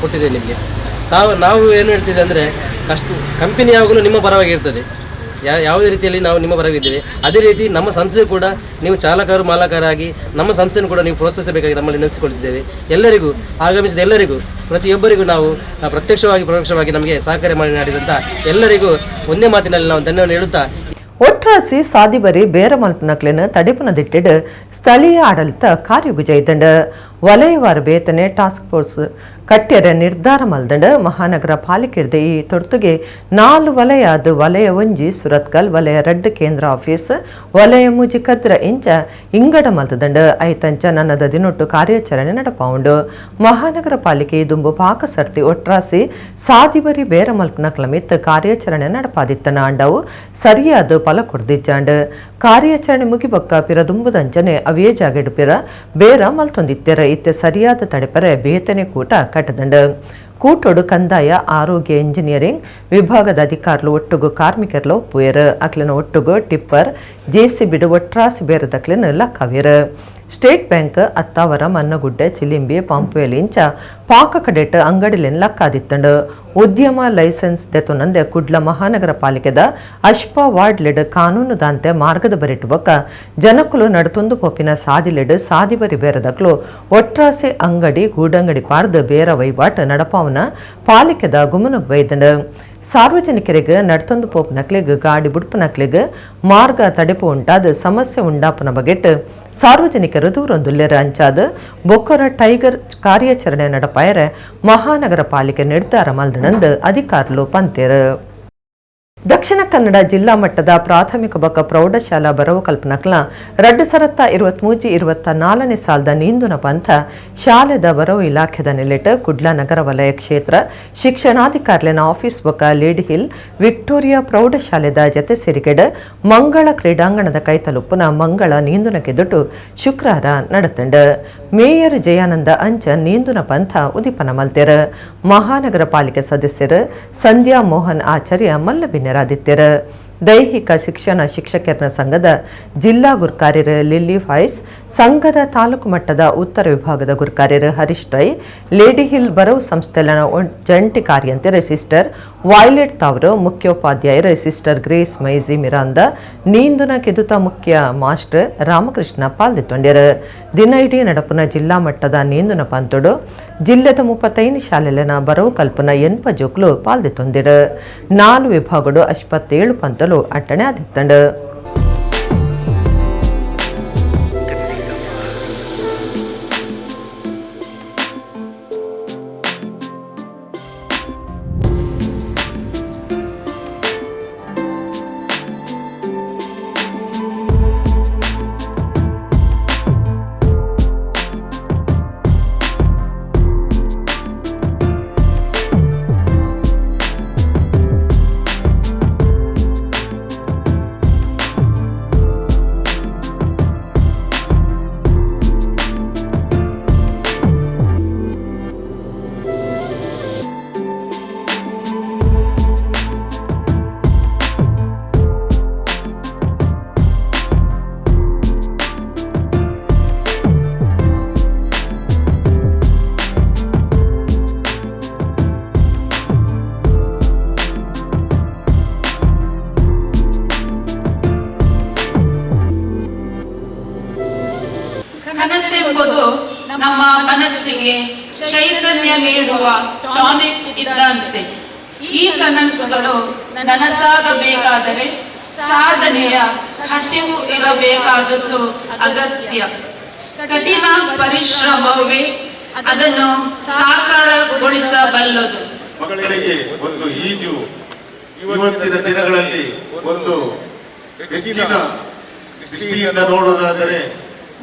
ಕೊಟ್ಟಿದ್ದೇವೆ ನಿಮಗೆ. ನಾವು ಏನು ಹೇಳ್ತಿದ್ದೆ ಅಂದರೆ ಕಂಪನಿ ಯಾವಾಗಲೂ ನಿಮ್ಮ ಪರವಾಗಿರ್ತದೆ. ಯಾವುದೇ ರೀತಿಯಲ್ಲಿ ನಾವು ನಿಮ್ಮ ಪರವಾಗಿದ್ದೇವೆ. ಅದೇ ರೀತಿ ನಮ್ಮ ಸಂಸ್ಥೆ ಕೂಡ ನೀವು ಚಾಲಕರು ಮಾಲಕರಾಗಿ ನಮ್ಮ ಸಂಸ್ಥೆಯನ್ನು ಕೂಡ ನೀವು ಪ್ರೋತ್ಸಾಹಿಸಬೇಕಾಗಿ ನಮ್ಮಲ್ಲಿ ನೆನೆಸಿಕೊಂಡಿದ್ದೇವೆ. ಎಲ್ಲರಿಗೂ ಆಗಮಿಸಿದ ಎಲ್ಲರಿಗೂ ಪ್ರತಿಯೊಬ್ಬರಿಗೂ ನಾವು ಪ್ರತ್ಯಕ್ಷವಾಗಿ ಪರೋಕ್ಷವಾಗಿ ನಮಗೆ ಸಹಕಾರ ಮಾಡಿದಂಥ ಎಲ್ಲರಿಗೂ ಒಂದೇ ಮಾತಿನಲ್ಲಿ ನಾವು ಧನ್ಯವಾದ ಹೇಳುತ್ತಾ, ಒಟ್ರಾಸಿ ಸಾದಿಬರಿ ಬೇರ ಮಲ್ಪನಕ್ಲೆನ ತಡಿಪುನ ದಿಟ್ಟಿಡು ಸ್ಥಳೀಯ ಆಡಳಿತ ಕಾರ್ಯಗುಜೈತಂಡ ವಲಯವಾರು ಬೇತನೆ ಟಾಸ್ಕ್ ಫೋರ್ಸ್ ಕಟ್ಯರ ನಿರ್ಧಾರ ಮಲ್ದಂಡ ಮಹಾನಗರ ಪಾಲಿಕೆರ್ದ ಈ ತೊಡ್ತುಗೆ 4 ವಲಯ ಅದು ವಲಯ 1 ಸುರತ್ಕಲ್, ವಲಯ 2 ಕೇಂದ್ರ ಆಫೀಸ್, ವಲಯ 3 ಕದ್ರ ಇಂಚ ಇಂಗಡ ಮಲ್ತದಂಡ ಐತಂಚ ನನ್ನದ ದಿನೊಟ್ಟು ಕಾರ್ಯಾಚರಣೆ ನಡಪಾವುಂಡು. ಮಹಾನಗರ ಪಾಲಿಕೆ ದುಂಬು ಪಾಕಸರ್ತಿ ಒಟ್ರಾಸಿ ಸಾದಿಬರಿ ಬೇರ ಮಲ್ಪನಕ್ಲ ಮಿತ್ ಕಾರ್ಯಾಚರಣೆ ನಡಪಾದಿತ್ತನ ಅಂಡವು ಸರಿಯಾದ ಫಲ ಕೊಡ್ದಿಜ್ಜಾಂಡ್ ಕಾರ್ಯಾಚರಣೆ ಮುಗಿಬಕ್ಕ ಪಿರ ದುಂಬುದಂಚನೆ ಅವೇ ಜಾಗೆಡು ಪಿರ ಬೇರ ಮಲ್ತೊಂದಿತ್ತೆರ ಇತ್ತೆ ಸರಿಯಾದ ತಡೆಪರೆ ಬೇತನೆ ಕೂಟ ಕಟ್ಟದಂಡ ಕೂಟೋಡು ಕಂದಾಯ ಆರೋಗ್ಯ ಇಂಜಿನಿಯರಿಂಗ್ ವಿಭಾಗದ ಅಧಿಕಾರುలు ಒಟ್ಟುಗು ಕಾರ್ಮಿಕರ್ಲು ಒಪ್ಪುಯರು ಅಕ್ಲಿನ ಒಟ್ಟುಗು ಟಿಪ್ಪರ್ ಜೆಸಿಬಿಡು ಒಟ್ರಾಸಿ ಬೇರೆದಕ್ಲಿನ ಲಕ್ಕವಿರು. ಸ್ಟೇಟ್ ಬ್ಯಾಂಕ್ ಅತ್ತಾವರ ಮನ್ನಗುಡ್ಡೆ ಚಿಲಿಂಬಿ ಪಂಪುವೆಲ್ ಇಂಚ ಪಾಕ ಕಡೆಟ್ ಅಂಗಡಿಲೆನ್ ಲಕ್ಕಾದಿತ್ತಂಡು ಉದ್ಯಮ ಲೈಸೆನ್ಸ್ ದೆತೊನಂದೆ ಕುಡ್ಲ ಮಹಾನಗರ ಪಾಲಿಕೆದ ಅಶ್ಪಾ ವಾರ್ಡ್ ಲೆಡ್ ಕಾನೂನು ದಾಂತೆ ಮಾರ್ಗದ ಬರಿಟ್ಟು ಬೊಕ್ಕ ಜನಕುಲು ನಡತೊಂದು ಪೊಪ್ಪಿನ ಸಾದಿಲೆಡ್ ಸಾದಿಬರಿ ಬೇರದಕ್ಲು ಒಟ್ರಾಸೆ ಅಂಗಡಿ ಗೂಡಂಗಡಿ ಪಾರ್ದು ಬೇರ ವಹಿವಾಟು ನಡಪಾವನ ಪಾಲಿಕೆದ ಗುಮನ ಬೈದಂಡು ಸಾರ್ವಜನಿಕರಿಗೆ ನಡ್ತೊಂದು ಪೋಪನಕ್ಲಿಗ್ ಗಾಡಿ ಬುಡ್ಪನಕ್ಲಿಗ್ ಮಾರ್ಗ ತಡೆಪು ಉಂಟಾದ ಸಮಸ್ಯೆ ಉಂಡಾಪನ ಬಗೆಟ್ ಸಾರ್ವಜನಿಕರು ದೂರೊಂದುಲ್ಲೆರ ಅಂಚಾದ ಬೊಕ್ಕರ ಟೈಗರ್ ಕಾರ್ಯಾಚರಣೆ ನಡಪಾಯರೆ ಮಹಾನಗರ ಪಾಲಿಕೆ ನಿರ್ಧಾರ ಮಲ್ದನಂದು ಅಧಿಕಾರುలు ಪಂತೇರು. ದಕ್ಷಿಣ ಕನ್ನಡ ಜಿಲ್ಲಾ ಮಟ್ಟದ ಪ್ರಾಥಮಿಕ ಬೊಕ್ಕ ಪ್ರೌಢಶಾಲಾ ಬರವು ಕಲ್ಪನಕ್ಲ 2023-24 ಸಾಲದ ನೀಂದುನ ಪಂಥ ಶಾಲೆದ ಬರವು ಇಲಾಖೆದ ನೆಲೆಟ್ ಕುಡ್ಲ ನಗರ ವಲಯ ಕ್ಷೇತ್ರ ಶಿಕ್ಷಣಾಧಿಕಾರಿನ ಆಫೀಸ್ ಬೊಕ್ಕ ಲೇಡಿ ಹಿಲ್ ವಿಕ್ಟೋರಿಯಾ ಪ್ರೌಢಶಾಲೆದ ಜತೆ ಸೇರಿಕೆಡ್ ಮಂಗಳ ಕ್ರೀಡಾಂಗಣದ ಕೈತಲುಪ್ಪುನ ಮಂಗಳ ನೀಂದುನ ಕೆದುಟು ಶುಕ್ರವಾರ ನಡತಂಡ ಮೇಯರ್ ಜಯಾನಂದ ಅಂಚ ನೀಂದುನ ಪಂಥ ಉದಿಪನ ಮಲ್ತೆರ ಮಹಾನಗರ ಪಾಲಿಕೆ ಸದಸ್ಯರು ಸಂಧ್ಯಾ ಮೋಹನ್ ಆಚಾರ್ಯ ಮಲ್ಲಬಿನ್ಯರಾದಿತ್ಯರು. ದೈಹಿಕ ಶಿಕ್ಷಣ ಶಿಕ್ಷಕರ ಸಂಘದ ಜಿಲ್ಲಾ ಗುರ್ಕಾರ್ಯರು ಲಿಲ್ಲಿ ಫೈಸ್, ಸಂಘದ ತಾಲೂಕು ಮಟ್ಟದ ಉತ್ತರ ವಿಭಾಗದ ಗುರ್ಕಾರ್ಯರು ಹರೀಶ್ ರೈ, ಲೇಡಿ ಹಿಲ್ ಬರವು ಸಂಸ್ಥೆಯ ಜಂಟಿ ಕಾರ್ಯಂತರ sister violet ತಾವರು, ಮುಖ್ಯೋಪಾಧ್ಯಾಯರು sister grace myG ಮಿರಾಂದ, ನೀಂದುನ ಕೆದುತ ಮುಖ್ಯ ಮಾಸ್ಟರ್ ರಾಮಕೃಷ್ಣ ಪಾಲ್ದಿತ್ತೊಂಡ್ಯರು. ದಿನ ಇಡೀ ನಡಪುನ ಜಿಲ್ಲಾ ಮಟ್ಟದ ನೀಂದುನ ಪಂತೊಡು ಜಿಲ್ಲೆದ 35 ಶಾಲೆಲನ ಬರವು ಕಲ್ಪನ ಎನ್ಪ ಜೋಕ್ಲು ಪಾಲ್ದಿತ್ತೊಂದಿರು 4 ವಿಭಾಗಡು 57 ಪಂತಲು ಅಟ್ಟಣೆ ಆದಿತ್ತಂಡು. ಕನಸೆಂಬುದು ನಮ್ಮ ಮನಸ್ಸಿಗೆ ಚೈತನ್ಯ ನೀಡುವ ಟಾನಿಕ್ ಇದ್ದಂತೆ. ಈ ಕನಸುಗಳು ನನಸಾಗಬೇಕಾದರೆ ಸಾಧನೆಯ ಹಸಿವು ಇರಬೇಕಾದದ್ದು ಅಗತ್ಯ. ಕಠಿಣ ಪರಿಶ್ರಮವೇ ಅದನ್ನು ಸಾಕಾರಗೊಳಿಸಬಲ್ಲದು. ಮಕ್ಕಳಿಗೆ ಒಂದು ಈಜು ಇವತ್ತಿನ ದಿನಗಳಲ್ಲಿ ಒಂದು ಹೆಚ್ಚಿನ ದೃಷ್ಟಿಯಿಂದ ನೋಡುವುದಾದರೆ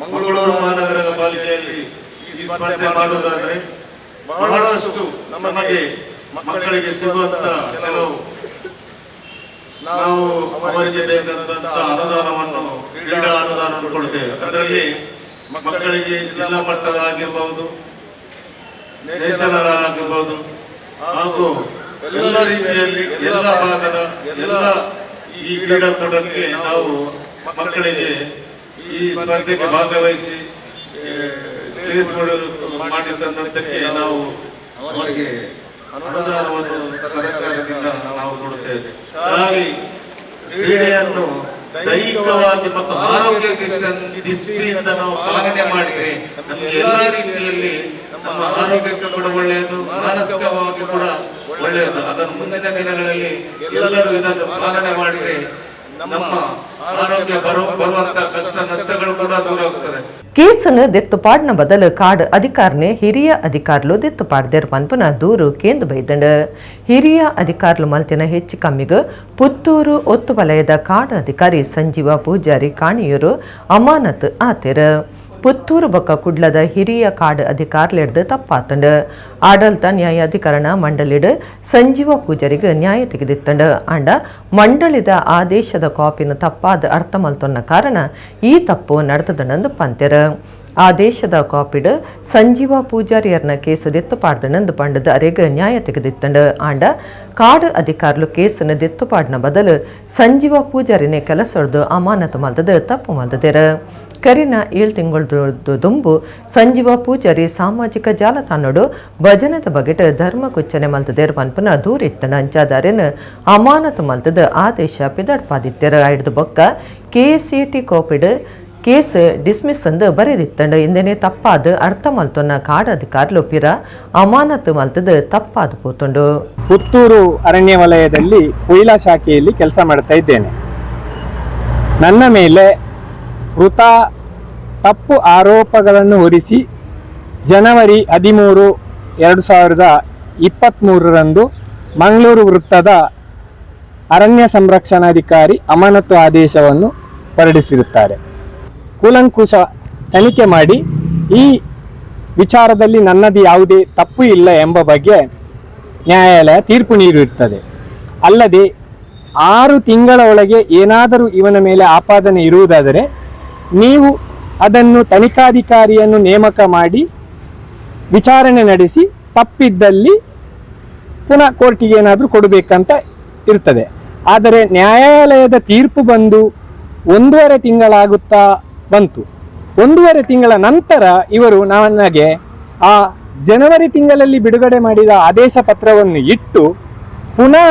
ಮಂಗಳೂರು ಮಹಾನಗರ ಪಾಲಿಕೆಯಲ್ಲಿ ಈ ಸ್ಪರ್ಧೆ ಮಾಡುವುದಾದರೆ ಬಹಳಷ್ಟು ನಮಗೆ ಮಕ್ಕಳಿಗೆ ಸಿಗುವಂತ ಕೆಲವು ನಾವು ಅವರಿಗೆ ಬೇಕಾದಂತಹ ಅನುದಾನವನ್ನು ಕ್ರೀಡಾ ಅನುದಾನವನ್ನು ಕೊಡುತ್ತೇವೆ. ಅದರಲ್ಲಿ ಮಕ್ಕಳಿಗೆ ಜಿಲ್ಲಾ ಮಟ್ಟದ ಆಗಿರಬಹುದು, ನ್ಯಾಷನಲ್ ಆಗಿರಬಹುದು, ಹಾಗೂ ಎಲ್ಲ ರೀತಿಯಲ್ಲಿ ಎಲ್ಲ ಭಾಗದ ಎಲ್ಲ ಈ ಕ್ರೀಡಾಕೂಟಕ್ಕೆ ನಾವು ಮಕ್ಕಳಿಗೆ ಈ ಸ್ಪರ್ಧೆಗೆ ಭಾಗವಹಿಸಿ ಮಾಡಿದ್ದಕ್ಕೆ ನಾವು ಅವರಿಗೆ ಅನುದಾನವನ್ನು ಸರ್ಕಾರದಿಂದ ನಾವು ಕೊಡುತ್ತೇವೆ. ಹಾಗಾಗಿ ಕ್ರೀಡೆಯನ್ನು ದೈಹಿಕವಾಗಿ ಮತ್ತು ಆರೋಗ್ಯ ದೃಷ್ಟಿಯಿಂದ ನಾವು ಪಾಲನೆ ಮಾಡಿದರೆ ನಮಗೆ ಎಲ್ಲ ರೀತಿಯಲ್ಲಿ ನಮ್ಮ ಆರೋಗ್ಯಕ್ಕೆ ಕೂಡ ಒಳ್ಳೆಯದು, ಮಾನಸಿಕವಾಗಿ ಕೂಡ ಒಳ್ಳೆಯದು. ಅದನ್ನು ಮುಂದಿನ ದಿನಗಳಲ್ಲಿ ಎಲ್ಲರೂ ಇದನ್ನು ಪಾಲನೆ ಮಾಡಿದರೆ ನಮ್ಮ ಆರೋಗ್ಯ ಬರುವಂತ ಕಷ್ಟ ನಷ್ಟಗಳು ಕೂಡ ದೂರ ಹೋಗ್ತದೆ. ಕೇಸನ್ನು ದೆತ್ತುಪಾಡಿನ ಬದಲು ಕಾಡು ಅಧಿಕಾರನೆ ಹಿರಿಯ ಅಧಿಕಾరులు ದೆತ್ತುಪಾಡ್ದೇರ್ ಪಂಪನ ದೂರು ಕೇಂದ್ರ ಬೈದಂಡು. ಹಿರಿಯ ಅಧಿಕಾరులు ಮಲ್ತಿನ ಹೆಚ್ಚು ಕಮ್ಮಿಗೂ ಪುತ್ತೂರು ಒತ್ತು ವಲಯದ ಕಾಡು ಅಧಿಕಾರಿ ಸಂಜೀವ ಪೂಜಾರಿ ಕಾಣಿಯೂರು ಅಮಾನತ್ ಆತೇರ. ಪುತ್ತೂರು ಬೊಕ್ಕ ಕುಡ್ಲದ ಹಿರಿಯ ಕಾಡು ಅಧಿಕಾರಿಲಿಡ್ದು ತಪ್ಪಾತಂಡು. ಆಡಳಿತ ನ್ಯಾಯಾಧಿಕರಣ ಮಂಡಳಿಡು ಸಂಜೀವ ಪೂಜಾರಿಗೆ ನ್ಯಾಯ ತೆಗೆದಿತ್ತಂಡು. ಅಂಡ ಮಂಡಳಿದ ಆದೇಶದ ಕಾಪಿನ ತಪ್ಪಾದ ಅರ್ಥ ಮಲ್ತೊನ್ನ ಕಾರಣ ಈ ತಪ್ಪು ನಡೆದದನಂದು ಪಂತೆರ. ಆದೇಶದ ಕಾಪಿಡು ಸಂಜೀವ ಪೂಜಾರಿಯರ್ನ ಕೇಸು ದೆತ್ತುಪಾಡ್ದನಂದು ಪಂಡದ ಅರೆಗ ನ್ಯಾಯ ತೆಗೆದಿತ್ತಂಡು. ಆಂಡ ಕಾಡು ಅಧಿಕಾరులు ಕೇಸನ್ನು ದೆತ್ತುಪಾಡಿನ ಬದಲು ಸಂಜೀವ ಪೂಜಾರಿನೇ ಕೆಲಸ ಹೊಡೆದು ಅಮಾನತು ಮಲ್ತದ ತಪ್ಪು ಮಲ್ತದೇರ. ಕರಿನ 7 ತಿಂಗಳದು ದುಂಬು ಸಂಜೀವ ಪೂಜಾರಿ ಸಾಮಾಜಿಕ ಜಾಲತಾಣಡು ಭಜನದ ಬಗೆಟ್ ಧರ್ಮ ಕುಚ್ಚನೆ ಮಲ್ತದೇರ್ ಪನ್ಪನ ದೂರಿತ್ತನ ಅಂಚಾದಾರೇನ ಅಮಾನತು ಮಲ್ತದ ಆದೇಶ ಪಿದಡ್ಪಾದಿತ್ಯರ. ಹಿಡಿದು ಬೊಕ್ಕ KCT ಕೋಪಿಡ್ ಕೇಸ್ ಡಿಸ್ಮಿಸ್ ಅಂದು ಬರೆದಿತ್ತಂಡು. ಇಂದನೆ ತಪ್ಪಾದ ಅರ್ಥ ಮಲ್ತೊನ್ನ ಕಾಡು ಅಧಿಕಾరులు ಪಿರ ಅಮಾನತು ಮಲ್ತದ ತಪ್ಪಾದ ಪೋತುಂಡು. ಪುತ್ತೂರು ಅರಣ್ಯ ವಲಯದಲ್ಲಿ ಕೊಯ್ಲಾ ಶಾಖೆಯಲ್ಲಿ ಕೆಲಸ ಮಾಡ್ತಾ ಇದ್ದೇನೆ. ನನ್ನ ಮೇಲೆ ವೃತ ತಪ್ಪು ಆರೋಪಗಳನ್ನು ಹೊರಿಸಿ ಜನವರಿ 13, 2023ರಂದು ಮಂಗಳೂರು ವೃತ್ತದ ಅರಣ್ಯ ಸಂರಕ್ಷಣಾಧಿಕಾರಿ ಅಮಾನತು ಆದೇಶವನ್ನು ಹೊರಡಿಸಿರುತ್ತಾರೆ. ಕೂಲಂಕುಷ ತನಿಖೆ ಮಾಡಿ ಈ ವಿಚಾರದಲ್ಲಿ ನನ್ನದು ಯಾವುದೇ ತಪ್ಪು ಇಲ್ಲ ಎಂಬ ಬಗ್ಗೆ ನ್ಯಾಯಾಲಯ ತೀರ್ಪು ನೀಡಿರುತ್ತದೆ. ಅಲ್ಲದೆ 6 ತಿಂಗಳ ಒಳಗೆ ಏನಾದರೂ ಇವನ ಮೇಲೆ ಆಪಾದನೆ ಇರುವುದಾದರೆ ನೀವು ಅದನ್ನು ತನಿಖಾಧಿಕಾರಿಯನ್ನು ನೇಮಕ ಮಾಡಿ ವಿಚಾರಣೆ ನಡೆಸಿ ತಪ್ಪಿದ್ದಲ್ಲಿ ಪುನಃ ಕೋರ್ಟಿಗೆ ಏನಾದರೂ ಕೊಡಬೇಕಂತ ಇರ್ತದೆ. ಆದರೆ ನ್ಯಾಯಾಲಯದ ತೀರ್ಪು ಬಂದು 1.5 ತಿಂಗಳಾಗುತ್ತಾ ಬಂತು. 1.5 ತಿಂಗಳ ನಂತರ ಇವರು ನನಗೆ ಆ ಜನವರಿ ತಿಂಗಳಲ್ಲಿ ಬಿಡುಗಡೆ ಮಾಡಿದ ಆದೇಶ ಪತ್ರವನ್ನು ಇಟ್ಟು ಪುನಃ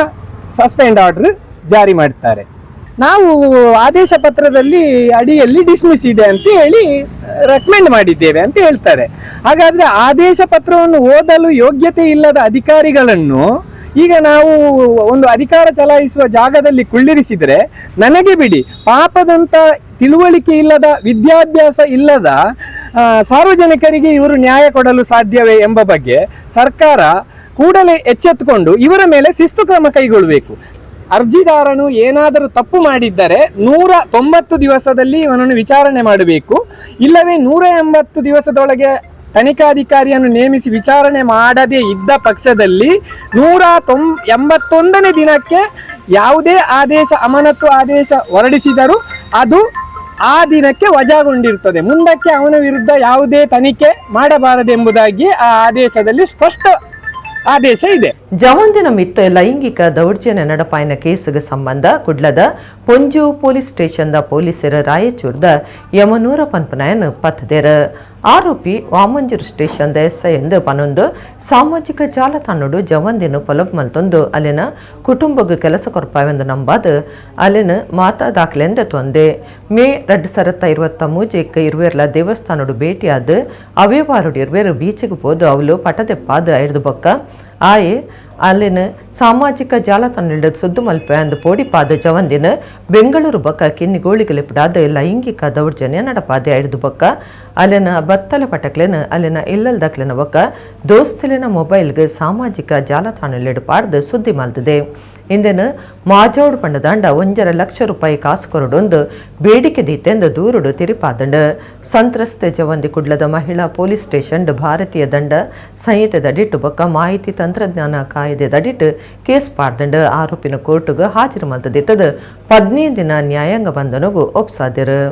ಸಸ್ಪೆಂಡ್ ಆರ್ಡರ್ ಜಾರಿ ಮಾಡ್ತಾರೆ. ನಾವು ಆದೇಶ ಪತ್ರದಲ್ಲಿ ಅಡಿಯಲ್ಲಿ ಡಿಸ್ಮಿಸ್ ಇದೆ ಅಂತ ಹೇಳಿ ರೆಕಮೆಂಡ್ ಮಾಡಿದ್ದೇವೆ ಅಂತ ಹೇಳ್ತಾರೆ. ಹಾಗಾದ್ರೆ ಆದೇಶ ಪತ್ರವನ್ನು ಓದಲು ಯೋಗ್ಯತೆ ಇಲ್ಲದ ಅಧಿಕಾರಿಗಳನ್ನು ಈಗ ನಾವು ಒಂದು ಅಧಿಕಾರ ಚಲಾಯಿಸುವ ಜಾಗದಲ್ಲಿ ಕುಳ್ಳಿರಿಸಿದರೆ ನನಗೆ ಬಿಡಿ, ಪಾಪದಂತ ತಿಳುವಳಿಕೆ ಇಲ್ಲದ, ವಿದ್ಯಾಭ್ಯಾಸ ಇಲ್ಲದ ಸಾರ್ವಜನಿಕರಿಗೆ ಇವರು ನ್ಯಾಯ ಕೊಡಲು ಸಾಧ್ಯವೇ ಎಂಬ ಬಗ್ಗೆ ಸರ್ಕಾರ ಕೂಡಲೇ ಎಚ್ಚೆತ್ತುಕೊಂಡು ಇವರ ಮೇಲೆ ಶಿಸ್ತು ಕ್ರಮ ಕೈಗೊಳ್ಳಬೇಕು. ಅರ್ಜಿದಾರನು ಏನಾದರೂ ತಪ್ಪು ಮಾಡಿದ್ದರೆ 190 ದಿವಸದಲ್ಲಿ ಇವನನ್ನು ವಿಚಾರಣೆ ಮಾಡಬೇಕು. ಇಲ್ಲವೇ 180 ದಿವಸದೊಳಗೆ ತನಿಖಾಧಿಕಾರಿಯನ್ನು ನೇಮಿಸಿ ವಿಚಾರಣೆ ಮಾಡದೇ ಇದ್ದ ಪಕ್ಷದಲ್ಲಿ 181ನೇ ದಿನಕ್ಕೆ ಯಾವುದೇ ಆದೇಶ, ಅಮಾನತು ಆದೇಶ ಹೊರಡಿಸಿದರೂ ಅದು ಆ ದಿನಕ್ಕೆ ವಜಾಗೊಂಡಿರುತ್ತದೆ. ಮುಂದಕ್ಕೆ ಅವನ ವಿರುದ್ಧ ಯಾವುದೇ ತನಿಖೆ ಮಾಡಬಾರದೆಂಬುದಾಗಿ ಆ ಆದೇಶದಲ್ಲಿ ಸ್ಪಷ್ಟ ಆದೇಶ ಇದೆ. ಜವಂದಿನ ಮಿತ್ತ ಲೈಂಗಿಕ ದೌರ್ಜನ್ಯ ನಡಪಾಯಿನ ಕೇಸಿಗೆ ಸಂಬಂಧ ಕುಡ್ಲದ ಪೊಂಜು ಪೊಲೀಸ್ ಸ್ಟೇಷನ್ದ ಪೊಲೀಸರು ರಾಯಚೂರ್ದ ಯಮನೂರ ಪನ್ಪನಾಯನ್ ಪತ್ತದೇರ. ಆರೋಪಿ ವಾಮಂಜೂರು ಸ್ಟೇಷನ್ದ ಎಸ್ಐ ಎಂದು ಪನೊಂದು ಸಾಮಾಜಿಕ ಜಾಲತಾಣಡು ಜವಂದಿನ ಪೊಲಬ್ ಮಲ್ತೊಂದು ಅಲ್ಲಿನ ಕುಟುಂಬಕ್ಕೆ ಕೆಲಸ ಕೊರಪಾವೆಂದು ನಂಬಾದ ಅಲ್ಲಿನ ಮಾತಾ ದಾಖಲೆಂದ ತೊಂದೆ. ಮೇ 2023 ಇರುವೆರ್ಲ ದೇವಸ್ಥಾನಡು ಭೇಟಿಯಾದ ಅವ್ಯವಾರುಡು ಇರುವೆರು ಬೀಚಿಗೆ ಹೋದು ಅವಳು ಪಟದೆಪ್ಪಾದ 5 ಬೊಕ್ಕ ಆಯೆ ಅಲ್ಲಿನ ಸಾಮಾಜಿಕ ಜಾಲತಾಣ ಸುದ್ದು ಮಲ್ಪೆ ಅಂದು ಪೋಡಿಪಾದ ಜವಂದಿನ ಬೆಂಗಳೂರು ಬೊಕ್ಕ ಕಿನ್ನಿಗೋಳಿಗಲಿಪಿಡಾದ ಲೈಂಗಿಕ ದೌರ್ಜನ್ಯ ನಡಪಾದೆ 5 ಬೊಕ್ಕ ಅಲ್ಲಿನ ಬತ್ತಲೆ ಪಟಕ್ಲೆನ ಅಲ್ಲಿನ ಇಲ್ಲಲ್ದಕ್ಲೆನ ಬೊಕ್ಕ ದೋಸ್ತಲಿನ ಮೊಬೈಲ್ಗೆ ಸಾಮಾಜಿಕ ಜಾಲತಾಣ ಪಾಡ್ದು ಸುದ್ದಿ ಮಲ್ತದೆ. ಇಂದಿನ ಮಾಜೋಡು ಪಂಡದಾಂಡ 1.5 ಲಕ್ಷ ರೂಪಾಯಿ ಕಾಸು ಕೊರಡೊಂದು ಬೇಡಿಕೆ ದೀತೆಂದು ದೂರುಡು ತಿರಿಪಾದಂಡ. ಸಂತ್ರಸ್ತೆ ಜವಂದಿ ಕುಡ್ಲದ ಮಹಿಳಾ ಪೊಲೀಸ್ ಸ್ಟೇಷನ್ ಭಾರತೀಯ ದಂಡ ಸಂಹಿತೆದಡಿಟ್ಟು ಬೊಕ್ಕ ಮಾಹಿತಿ ತಂತ್ರಜ್ಞಾನ ಕಾಯ್ದೆದಡಿಟ್ಟು ಕೇಸ್ ಪಾಡ್ದಂಡ. ಆರೋಪಿನ ಕೋರ್ಟ್ಗೆ ಹಾಜರು ಮಲ್ತದಿತ್ತದ 15 ದಿನ ನ್ಯಾಯಾಂಗ ಬಂಧನಗೂ ಒಪ್ಸಾದಿರು.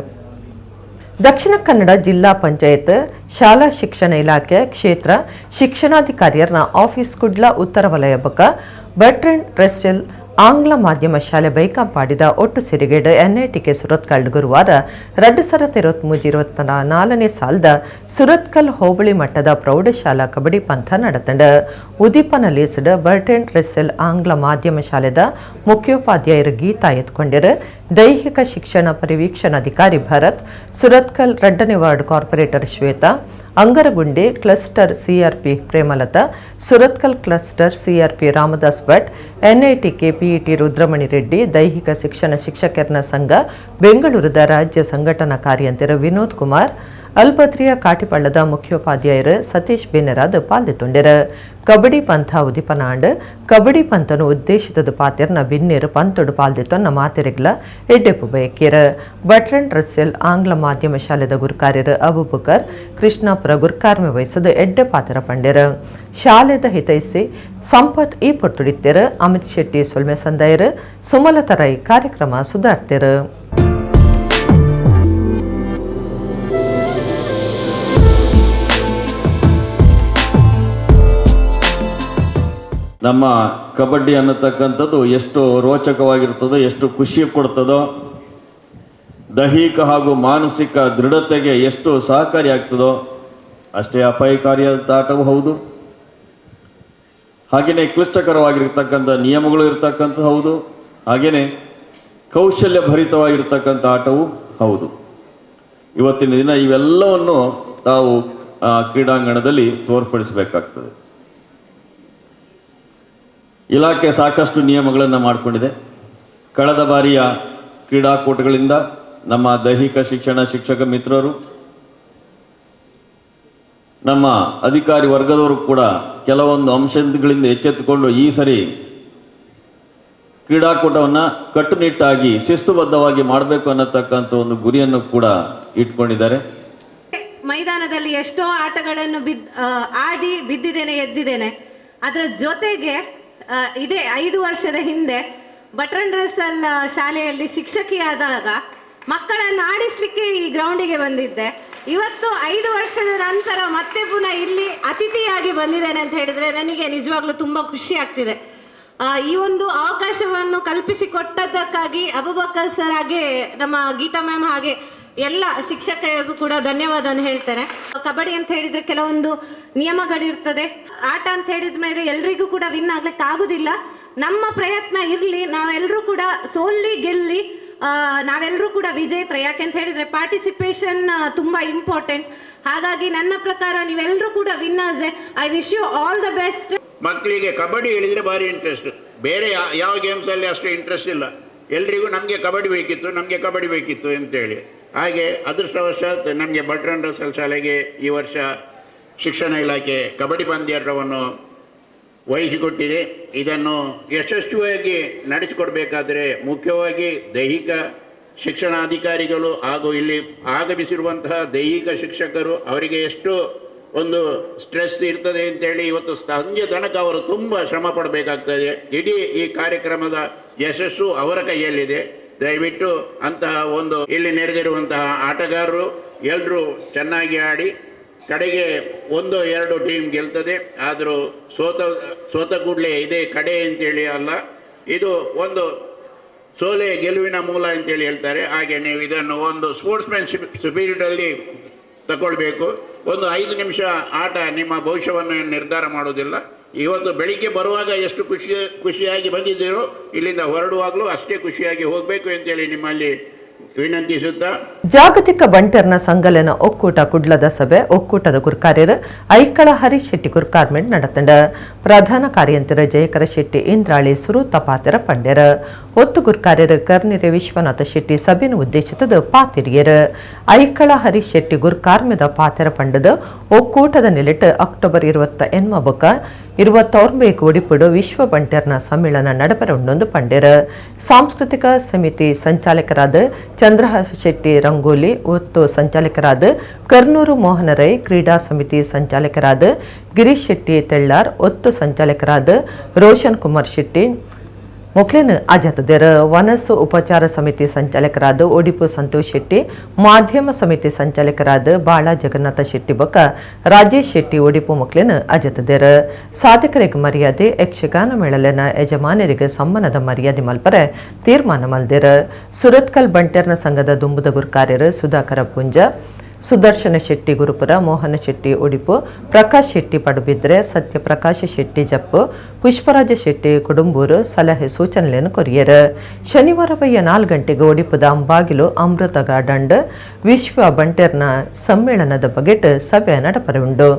ದಕ್ಷಿಣ ಕನ್ನಡ ಜಿಲ್ಲಾ ಪಂಚಾಯತ್ ಶಾಲಾ ಶಿಕ್ಷಣ ಇಲಾಖೆ ಕ್ಷೇತ್ರ ಶಿಕ್ಷಣಾಧಿಕಾರಿಯರ್ನ ಆಫೀಸ್ ಕುಡ್ಲ ಉತ್ತರ ವಲಯ ಬೊಕ್ಕ ಬರ್ಟ್ರಂಡ್ ರಸ್ಸೆಲ್ ಆಂಗ್ಲ ಮಾಧ್ಯಮ ಶಾಲೆ ಬೈಕಂಪಾಡಿದ ಒಟ್ಟು ಸಿರಿಗೇಡು NITK ಸುರತ್ಕಲ್ ಗುರುವಾರ 2023-24ನೇ ಸಾಲದ ಸುರತ್ಕಲ್ ಹೋಬಳಿ ಮಟ್ಟದ ಪ್ರೌಢಶಾಲಾ ಕಬಡ್ಡಿ ಪಂಥ ನಡೆತಂಡ. ಉದೀಪನಲ್ಲಿ ಬರ್ಟ್ರಂಡ್ ರಸ್ಸೆಲ್ ಆಂಗ್ಲ ಮಾಧ್ಯಮ ಶಾಲೆದ ಮುಖ್ಯೋಪಾಧ್ಯಾಯರು ಗೀತಾ ಎತ್ಕೊಂಡಿರು. ದೈಹಿಕ ಶಿಕ್ಷಣ ಪರಿವೀಕ್ಷಣಾಧಿಕಾರಿ ಭರತ್, ಸುರತ್ಕಲ್ 2ನೇ ward corporator Shwetha, Angaragundi cluster CRP Premalatha, Surathkal cluster CRP Ramdas Bhat, NITK PET Rudramani Reddy, ದೈಹಿಕ ಶಿಕ್ಷಣ ಶಿಕ್ಷಕರ ಸಂಘ ಬೆಂಗಳೂರದ ರಾಜ್ಯ ಸಂಘಟನಾ ಕಾರ್ಯಂತರ ವಿನೋದ್ ಕುಮಾರ್, ಅಲ್ಬದ್ರಿಯ ಕಾಟಿಪಳ್ಳದ ಮುಖ್ಯೋಪಾಧ್ಯಾಯರು ಸತೀಶ್ ಬೇನರಾದ ಪಾಲ್ದೊಂಡಿರ. ಕಬಡ್ಡಿ ಪಂಥ ಉದಿಪನಾಂಡ್ ಕಬಡ್ಡಿ ಪಂಥನು ಉದ್ದೇಶಿತದ ಪಾತ್ಯರ್ನ ಬಿನ್ನೇರು ಪಂತೊಡು ಪಾಲ್ದಿತ್ತೊನ್ನ ಮಾತೆರೆಗ್ಲ ಎಡ್ಡೆಪ್ಪು ಬಯಕೇರ. ಬಟ್ರಂಡ್ ರಸ್ಸೆಲ್ ಆಂಗ್ಲ ಮಾಧ್ಯಮ ಶಾಲೆದ ಗುರುಕಾರ್ಯರು ಅಬುಬಕರ್ ಕೃಷ್ಣಾಪುರ ಗುರುಕಾರ್ಮೆ ವಹಿಸದ ಎಡ್ಡೆ ಪಾತ್ರ ಪಂಡ್ಯರ. ಶಾಲೆದ ಹಿತೈಸಿ ಸಂಪತ್ ಈ ಪೊರ್ತುಡಿತ್ತೆರ. ಅಮಿತ್ ಶೆಟ್ಟಿ ಸೊಲ್ಮೆ ಸಂದಾಯರು, ಸುಮಲತಾ ರೈ ಕಾರ್ಯಕ್ರಮ ಸುಧಾರ್ತೆರು. ನಮ್ಮ ಕಬಡ್ಡಿ ಅನ್ನತಕ್ಕಂಥದ್ದು ಎಷ್ಟು ರೋಚಕವಾಗಿರ್ತದೋ, ಎಷ್ಟು ಖುಷಿ ಕೊಡ್ತದೋ, ದೈಹಿಕ ಹಾಗೂ ಮಾನಸಿಕ ದೃಢತೆಗೆ ಎಷ್ಟು ಸಹಕಾರಿಯಾಗ್ತದೋ ಅಷ್ಟೇ ಅಪಾಯಕಾರಿಯಾದ ಆಟವೂ ಹೌದು. ಹಾಗೆಯೇ ಕ್ಲಿಷ್ಟಕರವಾಗಿರ್ತಕ್ಕಂಥ ನಿಯಮಗಳು ಇರ್ತಕ್ಕಂಥ ಹೌದು. ಹಾಗೆಯೇ ಕೌಶಲ್ಯ ಭರಿತವಾಗಿರ್ತಕ್ಕಂಥ ಆಟವೂ ಹೌದು. ಇವತ್ತಿನ ದಿನ ಇವೆಲ್ಲವನ್ನು ತಾವು ಕ್ರೀಡಾಂಗಣದಲ್ಲಿ ತೋರ್ಪಡಿಸಬೇಕಾಗ್ತದೆ. ಇಲಾಖೆ ಸಾಕಷ್ಟು ನಿಯಮಗಳನ್ನು ಮಾಡಿಕೊಂಡಿದೆ. ಕಳೆದ ಬಾರಿಯ ಕ್ರೀಡಾಕೂಟಗಳಿಂದ ನಮ್ಮ ದೈಹಿಕ ಶಿಕ್ಷಣ ಶಿಕ್ಷಕ ಮಿತ್ರರು, ನಮ್ಮ ಅಧಿಕಾರಿ ವರ್ಗದವರು ಕೂಡ ಕೆಲವೊಂದು ಅಂಶಗಳಿಂದ ಎಚ್ಚೆತ್ತುಕೊಂಡು ಈ ಸರಿ ಕ್ರೀಡಾಕೂಟವನ್ನು ಕಟ್ಟುನಿಟ್ಟಾಗಿ ಶಿಸ್ತುಬದ್ಧವಾಗಿ ಮಾಡಬೇಕು ಅನ್ನತಕ್ಕಂಥ ಒಂದು ಗುರಿಯನ್ನು ಕೂಡ ಇಟ್ಕೊಂಡಿದ್ದಾರೆ. ಮೈದಾನದಲ್ಲಿ ಎಷ್ಟೋ ಆಟಗಳನ್ನು ಆಡಿ ಬಿದ್ದಿದ್ದೇನೆ, ಎದ್ದಿದ್ದೇನೆ. ಅದರ ಜೊತೆಗೆ ಇದೇ 5 ವರ್ಷದ ಹಿಂದೆ ಬಟ್ರಂಡ್ ರಸ್ಸೆಲ್ ಶಾಲೆಯಲ್ಲಿ ಶಿಕ್ಷಕಿಯಾದಾಗ ಮಕ್ಕಳನ್ನು ಆಡಿಸ್ಲಿಕ್ಕೆ ಈ ಗ್ರೌಂಡಿಗೆ ಬಂದಿದ್ದೆ. ಇವತ್ತು 5 ವರ್ಷದ ನಂತರ ಮತ್ತೆ ಪುನಃ ಇಲ್ಲಿ ಅತಿಥಿಯಾಗಿ ಬಂದಿದ್ದೇನೆ ಅಂತ ಹೇಳಿದರೆ ನನಗೆ ನಿಜವಾಗ್ಲೂ ತುಂಬ ಖುಷಿ ಆಗ್ತಿದೆ. ಈ ಒಂದು ಅವಕಾಶವನ್ನು ಕಲ್ಪಿಸಿಕೊಟ್ಟದ್ದಕ್ಕಾಗಿ ಅಬುಬಕರ್ ಸರ್ ಹಾಗೆ ನಮ್ಮ ಗೀತಾ ಮ್ಯಾಮ್ ಹಾಗೆ ಎಲ್ಲ ಶಿಕ್ಷಕರಿಗೂ ಕೂಡ ಧನ್ಯವಾದವನ್ನು ಹೇಳ್ತೇನೆ. ಕಬಡ್ಡಿ ಅಂತ ಹೇಳಿದರೆ ಕೆಲವೊಂದು ನಿಯಮಗಳಿರ್ತದೆ. ಆಟ ಅಂತ ಹೇಳಿದ ಮೇಲೆ ಎಲ್ರಿಗೂ ಕೂಡ ವಿನ್ ಆಗ್ಲಿಕ್ಕೆ ಆಗುದಿಲ್ಲ. ನಮ್ಮ ಪ್ರಯತ್ನ ಇರಲಿ, ನಾವೆಲ್ಲರೂ ಕೂಡ ಸೋಲ್ಲಿ ಗೆಲ್ಲಿ ನಾವೆಲ್ಲರೂ ಕೂಡ ವಿಜೇತರು. ಯಾಕೆಂತ ಹೇಳಿದರೆ ಪಾರ್ಟಿಸಿಪೇಷನ್ ತುಂಬ ಇಂಪಾರ್ಟೆಂಟ್. ಹಾಗಾಗಿ ನನ್ನ ಪ್ರಕಾರ ನೀವೆಲ್ಲರೂ ಕೂಡ ವಿನ್ನರ್ಸೆ. I wish you all the best. ಮಕ್ಕಳಿಗೆ ಕಬಡ್ಡಿ ಹೇಳಿದರೆ ಭಾರಿ ಇಂಟ್ರೆಸ್ಟ್, ಬೇರೆ ಯಾವ ಗೇಮ್ಸಲ್ಲಿ ಅಷ್ಟು ಇಂಟ್ರೆಸ್ಟ್ ಇಲ್ಲ. ಎಲ್ರಿಗೂ ನಮಗೆ ಕಬಡ್ಡಿ ಬೇಕಿತ್ತು ಅಂತೇಳಿ. ಹಾಗೆ ಅದೃಷ್ಟವಶಾತ್ ನಮಗೆ ಭಟ್ರನ್ ರಸಲ್ ಶಾಲೆಗೆ ಈ ವರ್ಷ ಶಿಕ್ಷಣ ಇಲಾಖೆ ಕಬಡ್ಡಿ ಪಂದ್ಯಾಟವನ್ನು ವಹಿಸಿಕೊಟ್ಟಿದೆ. ಇದನ್ನು ಯಶಸ್ವಿಯಾಗಿ ನಡೆಸಿಕೊಡ್ಬೇಕಾದರೆ ಮುಖ್ಯವಾಗಿ ದೈಹಿಕ ಶಿಕ್ಷಣಾಧಿಕಾರಿಗಳು ಹಾಗೂ ಇಲ್ಲಿ ಆಗಮಿಸಿರುವಂತಹ ದೈಹಿಕ ಶಿಕ್ಷಕರು, ಅವರಿಗೆ ಎಷ್ಟು ಒಂದು ಸ್ಟ್ರೆಸ್ ಇರ್ತದೆ ಅಂತೇಳಿ ಇವತ್ತು ಸಂಜೆ ತನಕ ಅವರು ತುಂಬ ಶ್ರಮ ಪಡಬೇಕಾಗ್ತದೆ. ಇಡೀ ಈ ಕಾರ್ಯಕ್ರಮದ ಯಶಸ್ಸು ಅವರ ಕೈಯಲ್ಲಿದೆ. ದಯವಿಟ್ಟು ಅಂತಹ ಒಂದು ಇಲ್ಲಿ ನೆರೆದಿರುವಂತಹ ಆಟಗಾರರು ಎಲ್ಲರೂ ಚೆನ್ನಾಗಿ ಆಡಿ ಕಡೆಗೆ 1-2 ಟೀಮ್ ಗೆಲ್ತದೆ. ಆದರೂ ಸೋತ ಕೂಡಲೇ ಇದೇ ಕಡೆ ಅಂತೇಳಿ ಅಲ್ಲ, ಇದು ಒಂದು ಸೋಲೆ ಗೆಲುವಿನ ಮೂಲ ಅಂತೇಳಿ ಹೇಳ್ತಾರೆ. ಹಾಗೆ ನೀವು ಇದನ್ನು ಒಂದು ಸ್ಪೋರ್ಟ್ಸ್ಮ್ಯಾನ್ಶಿಪ್ ಸ್ಪಿರಿಟಲ್ಲಿ ತಗೊಳ್ಬೇಕು. ಒಂದು 5 ನಿಮಿಷ ಆಟ ನಿಮ್ಮ ಭವಿಷ್ಯವನ್ನು ನಿರ್ಧಾರ ಮಾಡೋದಿಲ್ಲ. ಇವತ್ತು ಬೆಳಿಗ್ಗೆ ಬರುವಾಗ ಎಷ್ಟು ಖುಷಿಯಾಗಿ ಬಂದಿದ್ದೀರೋ, ಇಲ್ಲಿಂದ ಹೊರಡುವಾಗಲೂ ಅಷ್ಟೇ ಖುಷಿಯಾಗಿ ಹೋಗಬೇಕು ಅಂತೇಳಿ ನಿಮ್ಮಲ್ಲಿ ವಿನಂತಿಸುತ್ತಾ, ಜಾಗತಿಕ ಬಂಟರ್ನ ಸಂಗಲನ ಒಕ್ಕೂಟ ಕುಡ್ಲದ ಸಭೆ ಒಕ್ಕೂಟದ ಗುರ್ಕಾರ್ಯರು ಐಕ್ಕಳ ಹರೀಶ್ ಶೆಟ್ಟಿ ಗುರ್ಕಾರ್ಮೆಂಟ್ நடத்தண்ட ಪ್ರಧಾನ ಕಾರ್ಯಂತರ ಜಯಕರ ಶೆಟ್ಟಿ ಇಂದ್ರಾಳಿ ಸುರೂತ ಪಾತೆರ ಪಂಡ್ಯರ ಒತ್ತು ಗುರ್ಕಾರ್ಯರು ಕರ್ನಿರೆ ವಿಶ್ವನಾಥ ಶೆಟ್ಟಿ ಸಭೆಯನ್ನು ಉದ್ದೇಶಿತದ ಪಾತಿರಿಯರು ಐಕ್ಕಳ ಹರೀಶ್ ಶೆಟ್ಟಿ ಗುರ್ಕಾರ್ಮೆದ ಪಾತೆರ ಪಂಡದ ಒಕ್ಕೂಟದ ನಿಲೆಟ್ ಅಕ್ಟೋಬರ್ 29 ಒಡಿಪುಡು ವಿಶ್ವ ಬಂಟರ್ನ ಸಮ್ಮೇಳನ ನಡಪರೊಂದೊಂದು ಪಂಡ್ಯರ ಸಾಂಸ್ಕೃತಿಕ ಸಮಿತಿ ಸಂಚಾಲಕರಾದ ಚಂದ್ರಹಾಸ ಶೆಟ್ಟಿ ರಂಗೋಲಿ, ಒತ್ತು ಸಂಚಾಲಕರಾದ ಕರ್ನೂರು ಮೋಹನ ರೈ, ಕ್ರೀಡಾ ಸಮಿತಿ ಸಂಚಾಲಕರಾದ ಗಿರೀಶ್ ಶೆಟ್ಟಿ ತೆಳ್ಳಾರ್, ಒತ್ತು ಸಂಚಾಲಕರಾದ ರೋಷನ್ ಕುಮಾರ್ ಶೆಟ್ಟಿ ಮೊಕ್ಲೇನ್ ಆಜಾತದೇರ, ವನಸ್ಸು ಉಪಚಾರ ಸಮಿತಿ ಸಂಚಾಲಕರಾದ ಒಡಿಪು ಸಂತೋಷ್ ಶೆಟ್ಟಿ, ಮಾಧ್ಯಮ ಸಮಿತಿ ಸಂಚಾಲಕರಾದ ಬಾಳ ಜಗನ್ನಾಥ ಶೆಟ್ಟಿ ಬೊಕ್ಕ ರಾಜೇಶ್ ಶೆಟ್ಟಿ ಒಡಿಪು ಮೊಕ್ಲೇನ್ ಆಜಾತದೇರ. ಸಾಧಕರಿಗೆ ಮರ್ಯಾದೆ, ಯಕ್ಷಗಾನ ಮೇಳಲಿನ ಯಜಮಾನರಿಗೆ ಸಮ್ಮಾನದ ಮರ್ಯಾದೆ ಮಲ್ಪರೆ ತೀರ್ಮಾನ ಮಲ್ದೇರ. ಸುರತ್ಕಲ್ ಬಂಟರ್ನ ಸಂಘದ ದುಂಬುದ ಗುರ್ಕಾರ್ಯರು ಸುಧಾಕರ ಪುಂಜ, ಸುದರ್ಶನ ಶೆಟ್ಟಿ ಗುರುಪುರ, ಮೋಹನ ಶೆಟ್ಟಿ ಒಡಿಪು, ಪ್ರಕಾಶ್ ಶೆಟ್ಟಿ ಪಡುಬಿದ್ರೆ, ಸತ್ಯಪ್ರಕಾಶ ಶೆಟ್ಟಿ ಜಪ್ಪು, ಪುಷ್ಪರಾಜ ಶೆಟ್ಟಿ ಕುಡುಂಬೂರು ಸಲಹೆ ಸೂಚನೆಯನ್ನು ಕೊರಿಯರು. ಶನಿವಾರ 4 ಗಂಟೆಗೆ ಒಡಿಪುದ ಅಂಬಾಗಿಲು ಅಮೃತ ಗಾರ್ಡನ್ ವಿಶ್ವ ಬಂಟರ್ನ ಸಮ್ಮೇಳನದ ಬಗೆಟ್ ಸಭೆ ನಡಪರುಂಡು.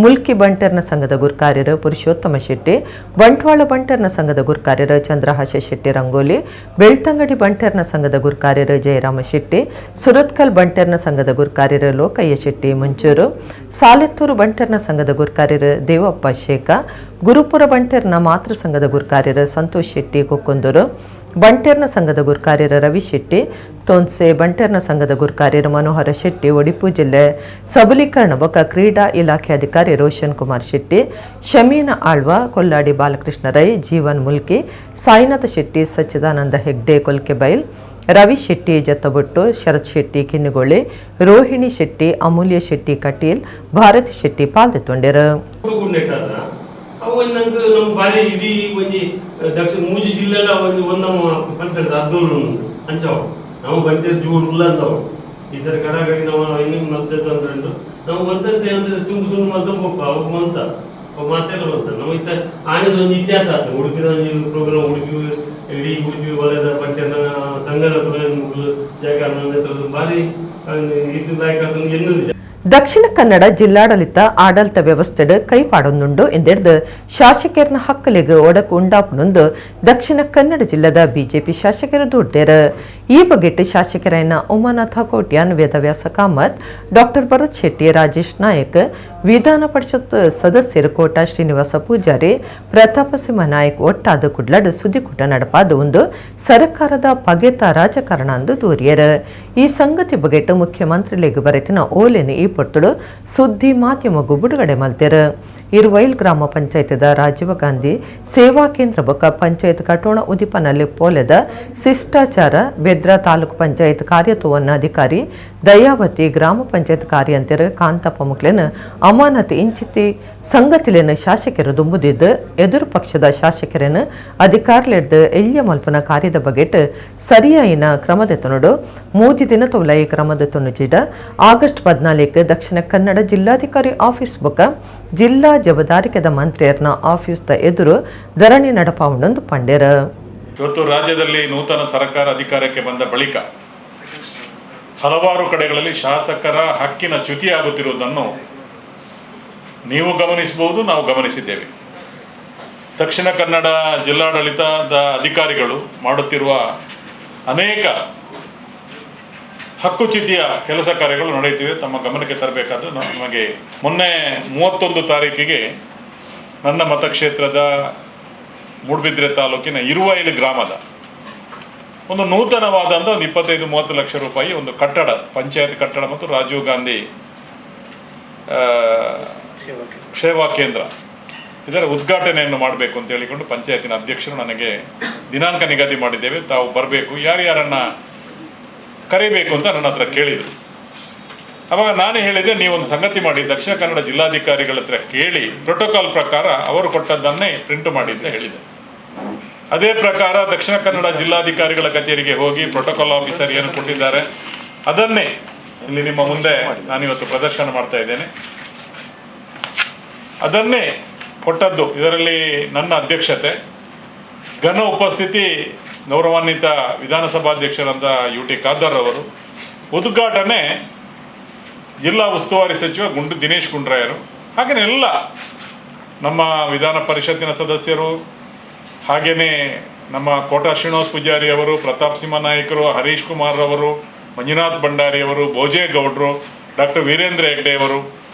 ಮುಲ್ಕಿ ಬಂಟರ್ನ ಸಂಘದ ಗುರ್ಕಾರ್ಯರು ಪುರುಷೋತ್ತಮ ಶೆಟ್ಟಿ, ಬಂಟ್ವಾಳ ಬಂಟರ್ನ ಸಂಘದ ಗುರ್ಕಾರ್ಯರು ಚಂದ್ರಹಾಸ ಶೆಟ್ಟಿ ರಂಗೋಲಿ, ಬೆಳ್ತಂಗಡಿ ಬಂಟರ್ನ ಸಂಘದ ಗುರ್ಕಾರ್ಯರು ಜಯರಾಮ ಶೆಟ್ಟಿ, ಸುರತ್ಕಲ್ ಬಂಟರ್ನ ಸಂಘದ ಗುರ್ಕಾರ್ಯರು ಲೋಕಯ್ಯ ಶೆಟ್ಟಿ ಮುಂಚೂರು, ಸಾಲೆತ್ತೂರು ಬಂಟರ್ನ ಸಂಘದ ಗುರ್ಕಾರ್ಯರು ದೇವಪ್ಪ ಶೇಖ, ಗುರುಪುರ ಬಂಟರ್ನ ಮಾತೃ ಸಂಘದ ಗುರ್ಕಾರ್ಯರು ಸಂತೋಷ್ ಶೆಟ್ಟಿ ಕೊಕ್ಕೊಂದೂರು, ಬಂಟೆರ್ನ ಸಂಘದ ಗುರ್ಕಾರ್ಯರು ರವಿ ಶೆಟ್ಟಿ, ತೋನ್ಸೆ ಬಂಟೆರ್ನ ಸಂಘದ ಗುರ್ಕಾರ್ಯರು ಮನೋಹರ ಶೆಟ್ಟಿ, ಒಡಿಪು ಜಿಲ್ಲೆ ಸಬಲೀಕರಣ ಬೊಕ್ಕ ಕ್ರೀಡಾ ಇಲಾಖೆ ಅಧಿಕಾರಿ ರೋಷನ್ ಕುಮಾರ್ ಶೆಟ್ಟಿ, ಶಮೀನ ಆಳ್ವ, ಕೊಲ್ಲಾಡಿ ಬಾಲಕೃಷ್ಣ ರೈ, ಜೀವನ್ ಮುಲ್ಕಿ, ಸಾಯಿನಾಥ ಶೆಟ್ಟಿ, ಸಚ್ಚಿದಾನಂದ ಹೆಗ್ಡೆ ಕೊಲ್ಕೆಬೈಲ್, ರವಿ ಶೆಟ್ಟಿ ಜತ್ತಬೊಟ್ಟು, ಶರತ್ ಶೆಟ್ಟಿ ಕಿನ್ನಿಗೊಳ್ಳಿ, ರೋಹಿಣಿ ಶೆಟ್ಟಿ, ಅಮೂಲ್ಯ ಶೆಟ್ಟಿ ಕಟೀಲ್, ಭಾರತಿ ಶೆಟ್ಟಿ ಪಾಲ್ದೊಂಡ್ಯರು. ಅವು ನಂಗೆ ನಮ್ಮ ಬಾರಿ ಇಡೀ ಒಂಜಿ ದಕ್ಷಿಣ ಮೂಜಿ ಜಿಲ್ಲೆಲ ಒಂದು ನಮ್ಮ ಬಂತಿರೋದು ಅದ್ದೂರು ಅಂಚವು ನಾವು ಬಂತಿರೋ ಜೂರುಲ್ಲ ಅಂತವು ಈ ಸರಿ ಕಡಗಡಿ ನಾವು ಇನ್ನೂ ಮಲ್ತದ್ದು ಅಂದ್ರೆ ನಾವು ಬಂದಂತೆ ಅಂದ್ರೆ ತುಂಬ ಮಲ್ತ ಅವು ಮಲ್ತ ಮಾತೆಲ್ಲ ಬಂತ ನಾವು ಇತ್ತ ಆನೆದ ಒಂದು ಇತಿಹಾಸ ಆಯ್ತು. ಉಡುಪಿದ ಪ್ರೋಗ್ರಾಮ್ ಇಡೀ ಉಡುಪಿ ವಲಯದ ಬಂತಿನ ಸಂಘದ ಜಾಗ ಭಾರಿ ಇದು ಲಾಯಕ ಎನ್ನದು. ದಕ್ಷಿಣ ಕನ್ನಡ ಜಿಲ್ಲಾಡಳಿತ ಆಡಳಿತ ವ್ಯವಸ್ಥೆಡ್ ಕೈಪಾಡೊಂದುಂಡು ಎಂದೆಡ್ದು ಶಾಸಕರನ ಹಕ್ಕಲಿಗೆ ಒಡಕು ಉಂಡಾಪುನೊಂದು ದಕ್ಷಿಣ ಕನ್ನಡ ಜಿಲ್ಲೆದ ಬಿಜೆಪಿ ಶಾಸಕರು ದುಡ್ಡೇರು. ಈ ಬಗೆಟ್ ಶಾಸಕರೈನ ಉಮಾನಾಥ ಕೋಟ್ಯಾನ್, ವೇದವ್ಯಾಸ ಕಾಮತ್, ಡಾಕ್ಟರ್ ಭರತ್ ಶೆಟ್ಟಿ, ರಾಜೇಶ್ ನಾಯಕ್, ವಿಧಾನ ಪರಿಷತ್ ಸದಸ್ಯರು ಕೋಟಾ ಶ್ರೀನಿವಾಸ ಪೂಜಾರಿ, ಪ್ರತಾಪ ಸಿಂಹ ನಾಯಕ್ ಒಟ್ಟಾದ ಕುಡ್ಲಡ್ ಸುದ್ದಿಕೂಟ ನಡಪಾದ ಒಂದು ಸರ್ಕಾರದ ಪಗೆತ ರಾಜಕಾರಣ ಅಂದು ದೂರಿಯರು. ಈ ಸಂಗತಿ ಬಗೆಟ್ ಮುಖ್ಯಮಂತ್ರಿಗಳಿಗೆ ಬರೆತಿನ ಓಲೆನ ಈ ಪೊಟ್ಟುಡು ಸುದ್ದಿ ಮಾಧ್ಯಮಗೂ ಬಿಡುಗಡೆ ಮಲ್ತೇರು. ಇರುವೈಲ್ ಗ್ರಾಮ ಪಂಚಾಯತ್ದ ರಾಜೀವ್ ಗಾಂಧಿ ಸೇವಾ ಕೇಂದ್ರ ಬೊಕ್ಕ ಪಂಚಾಯತ್ ಕಟೋಣ ಉದಿಪನಲ್ಲಿ ಪೋಲೆದ ಶಿಷ್ಟಾಚಾರ ಬೆದ್ರಾ ತಾಲೂಕು ಪಂಚಾಯತ್ ಕಾರ್ಯತ್ವವನ್ನ ಅಧಿಕಾರಿ ದಯಾವತಿ, ಗ್ರಾಮ ಪಂಚಾಯತ್ ಕಾರ್ಯಂತರ ಕಾಂತಪ್ಪ ಮುಕ್ಲೆನ ಅಮಾನತ್ ಇಂಚಿತಿ ಸಂಗತಿಲೇನ ಶಾಸಕರು ದುಂಬುದಿದ್ದು ಎದುರು ಪಕ್ಷದ ಶಾಸಕರನ್ನು ಅಧಿಕಾರಲೆಡ್ದು ಎಳ್ಯ ಮಲ್ಪನ ಕಾರ್ಯದ ಬಗೆಟ್ ಸರಿಯಾಯಿನ ಕ್ರಮದೆತ್ತನೋಡು ಮೂಜಿ ದಿನ ತೋಲ ಈ ಕ್ರಮದೆತ್ತನು ಜಿಡ ಆಗಸ್ಟ್ 14 ದಕ್ಷಿಣ ಕನ್ನಡ ಜಿಲ್ಲಾಧಿಕಾರಿ ಆಫೀಸ್ ಬೊಕ್ಕ ಜಿಲ್ಲಾ ಜವಾಬ್ದಾರಿಕೆದ ಮಂತ್ರಿಯರ್ನ ಆಫೀಸ್ದ ಎದುರು ಧರಣಿ ನಡಪಾವುಂಡೊಂದು ಪಂಡ್ಯರ. ಇವತ್ತು ರಾಜ್ಯದಲ್ಲಿ ನೂತನ ಸರ್ಕಾರ ಅಧಿಕಾರಕ್ಕೆ ಬಂದ ಬಳಿಕ ಹಲವಾರು ಕಡೆಗಳಲ್ಲಿ ಶಾಸಕರ ಹಕ್ಕಿನ ಚ್ಯುತಿಯಾಗುತ್ತಿರುವುದನ್ನು ನೀವು ಗಮನಿಸಬಹುದು, ನಾವು ಗಮನಿಸಿದ್ದೇವೆ. ದಕ್ಷಿಣ ಕನ್ನಡ ಜಿಲ್ಲಾಡಳಿತದ ಅಧಿಕಾರಿಗಳು ಮಾಡುತ್ತಿರುವ ಅನೇಕ ಹಕ್ಕುಚ್ಯುತಿಯ ಕೆಲಸ ಕಾರ್ಯಗಳು ನಡೆಯುತ್ತಿವೆ. ತಮ್ಮ ಗಮನಕ್ಕೆ ತರಬೇಕಾದ್ದು ನಮಗೆ ಮೊನ್ನೆ 31 ತಾರೀಕಿಗೆ ನನ್ನ ಮತಕ್ಷೇತ್ರದ ಮೂಡಬಿದ್ರೆ ತಾಲೂಕಿನ ಇರುವೈಲು ಗ್ರಾಮದ ಒಂದು ನೂತನವಾದಂಥ ಒಂದು 25-30 ಲಕ್ಷ ರೂಪಾಯಿ ಒಂದು ಕಟ್ಟಡ, ಪಂಚಾಯತ್ ಕಟ್ಟಡ ಮತ್ತು ರಾಜೀವ್ ಗಾಂಧಿ ಸೇವಾ ಕೇಂದ್ರ ಇದರ ಉದ್ಘಾಟನೆಯನ್ನು ಮಾಡಬೇಕು ಅಂತ ಹೇಳಿಕೊಂಡು ಪಂಚಾಯತಿನ ಅಧ್ಯಕ್ಷರು ನನಗೆ ದಿನಾಂಕ ನಿಗದಿ ಮಾಡಿದ್ದೇವೆ, ತಾವು ಬರಬೇಕು, ಯಾರ್ಯಾರನ್ನು ಕರೀಬೇಕು ಅಂತ ನನ್ನ ಹತ್ರ ಕೇಳಿದರು. ಆವಾಗ ನಾನು ಹೇಳಿದೆ, ನೀವೊಂದು ಸಂಗತಿ ಮಾಡಿ, ದಕ್ಷಿಣ ಕನ್ನಡ ಜಿಲ್ಲಾಧಿಕಾರಿಗಳ ಹತ್ರ ಕೇಳಿ ಪ್ರೋಟೋಕಾಲ್ ಪ್ರಕಾರ ಅವರು ಕೊಟ್ಟದ್ದನ್ನೇ ಪ್ರಿಂಟ್ ಮಾಡಿ ಅಂತ ಹೇಳಿದೆ. ಅದೇ ಪ್ರಕಾರ ದಕ್ಷಿಣ ಕನ್ನಡ ಜಿಲ್ಲಾಧಿಕಾರಿಗಳ ಕಚೇರಿಗೆ ಹೋಗಿ ಪ್ರೋಟೋಕಾಲ್ ಆಫೀಸರ್ ಏನು ಕೊಟ್ಟಿದ್ದಾರೆ ಅದನ್ನೇ ಇಲ್ಲಿ ನಿಮ್ಮ ಮುಂದೆ ನಾನಿವತ್ತು ಪ್ರದರ್ಶನ ಮಾಡ್ತಾ ಇದ್ದೇನೆ. ಅದನ್ನೇ ಕೊಟ್ಟದ್ದು. ಇದರಲ್ಲಿ ನನ್ನ ಅಧ್ಯಕ್ಷತೆ, ಘನ ಉಪಸ್ಥಿತಿ ಗೌರವಾನ್ವಿತ ವಿಧಾನಸಭಾಧ್ಯಕ್ಷರಂತ UT ಖಾದರ್ ಅವರು, ಉದ್ಘಾಟನೆ ಜಿಲ್ಲಾ ಉಸ್ತುವಾರಿ ಸಚಿವ ದಿನೇಶ್ ಗುಂಡ್ರಾಯರು, ಹಾಗೆಯೇ ಎಲ್ಲ ನಮ್ಮ ವಿಧಾನ ಪರಿಷತ್ತಿನ ಸದಸ್ಯರು, ಹಾಗೆಯೇ ನಮ್ಮ ಕೋಟಾ ಶ್ರೀನಿವಾಸ್ ಪೂಜಾರಿ ಅವರು, ಪ್ರತಾಪ್ ಸಿಂಹ ನಾಯ್ಕರು, ಹರೀಶ್ ಕುಮಾರ್ ಅವರು, ಮಂಜುನಾಥ್ ಭಂಡಾರಿ ಅವರು, ಭೋಜೇಗೌಡರು, ಡಾಕ್ಟರ್ ವೀರೇಂದ್ರ ಹೆಗ್ಡೆ ಅವರು,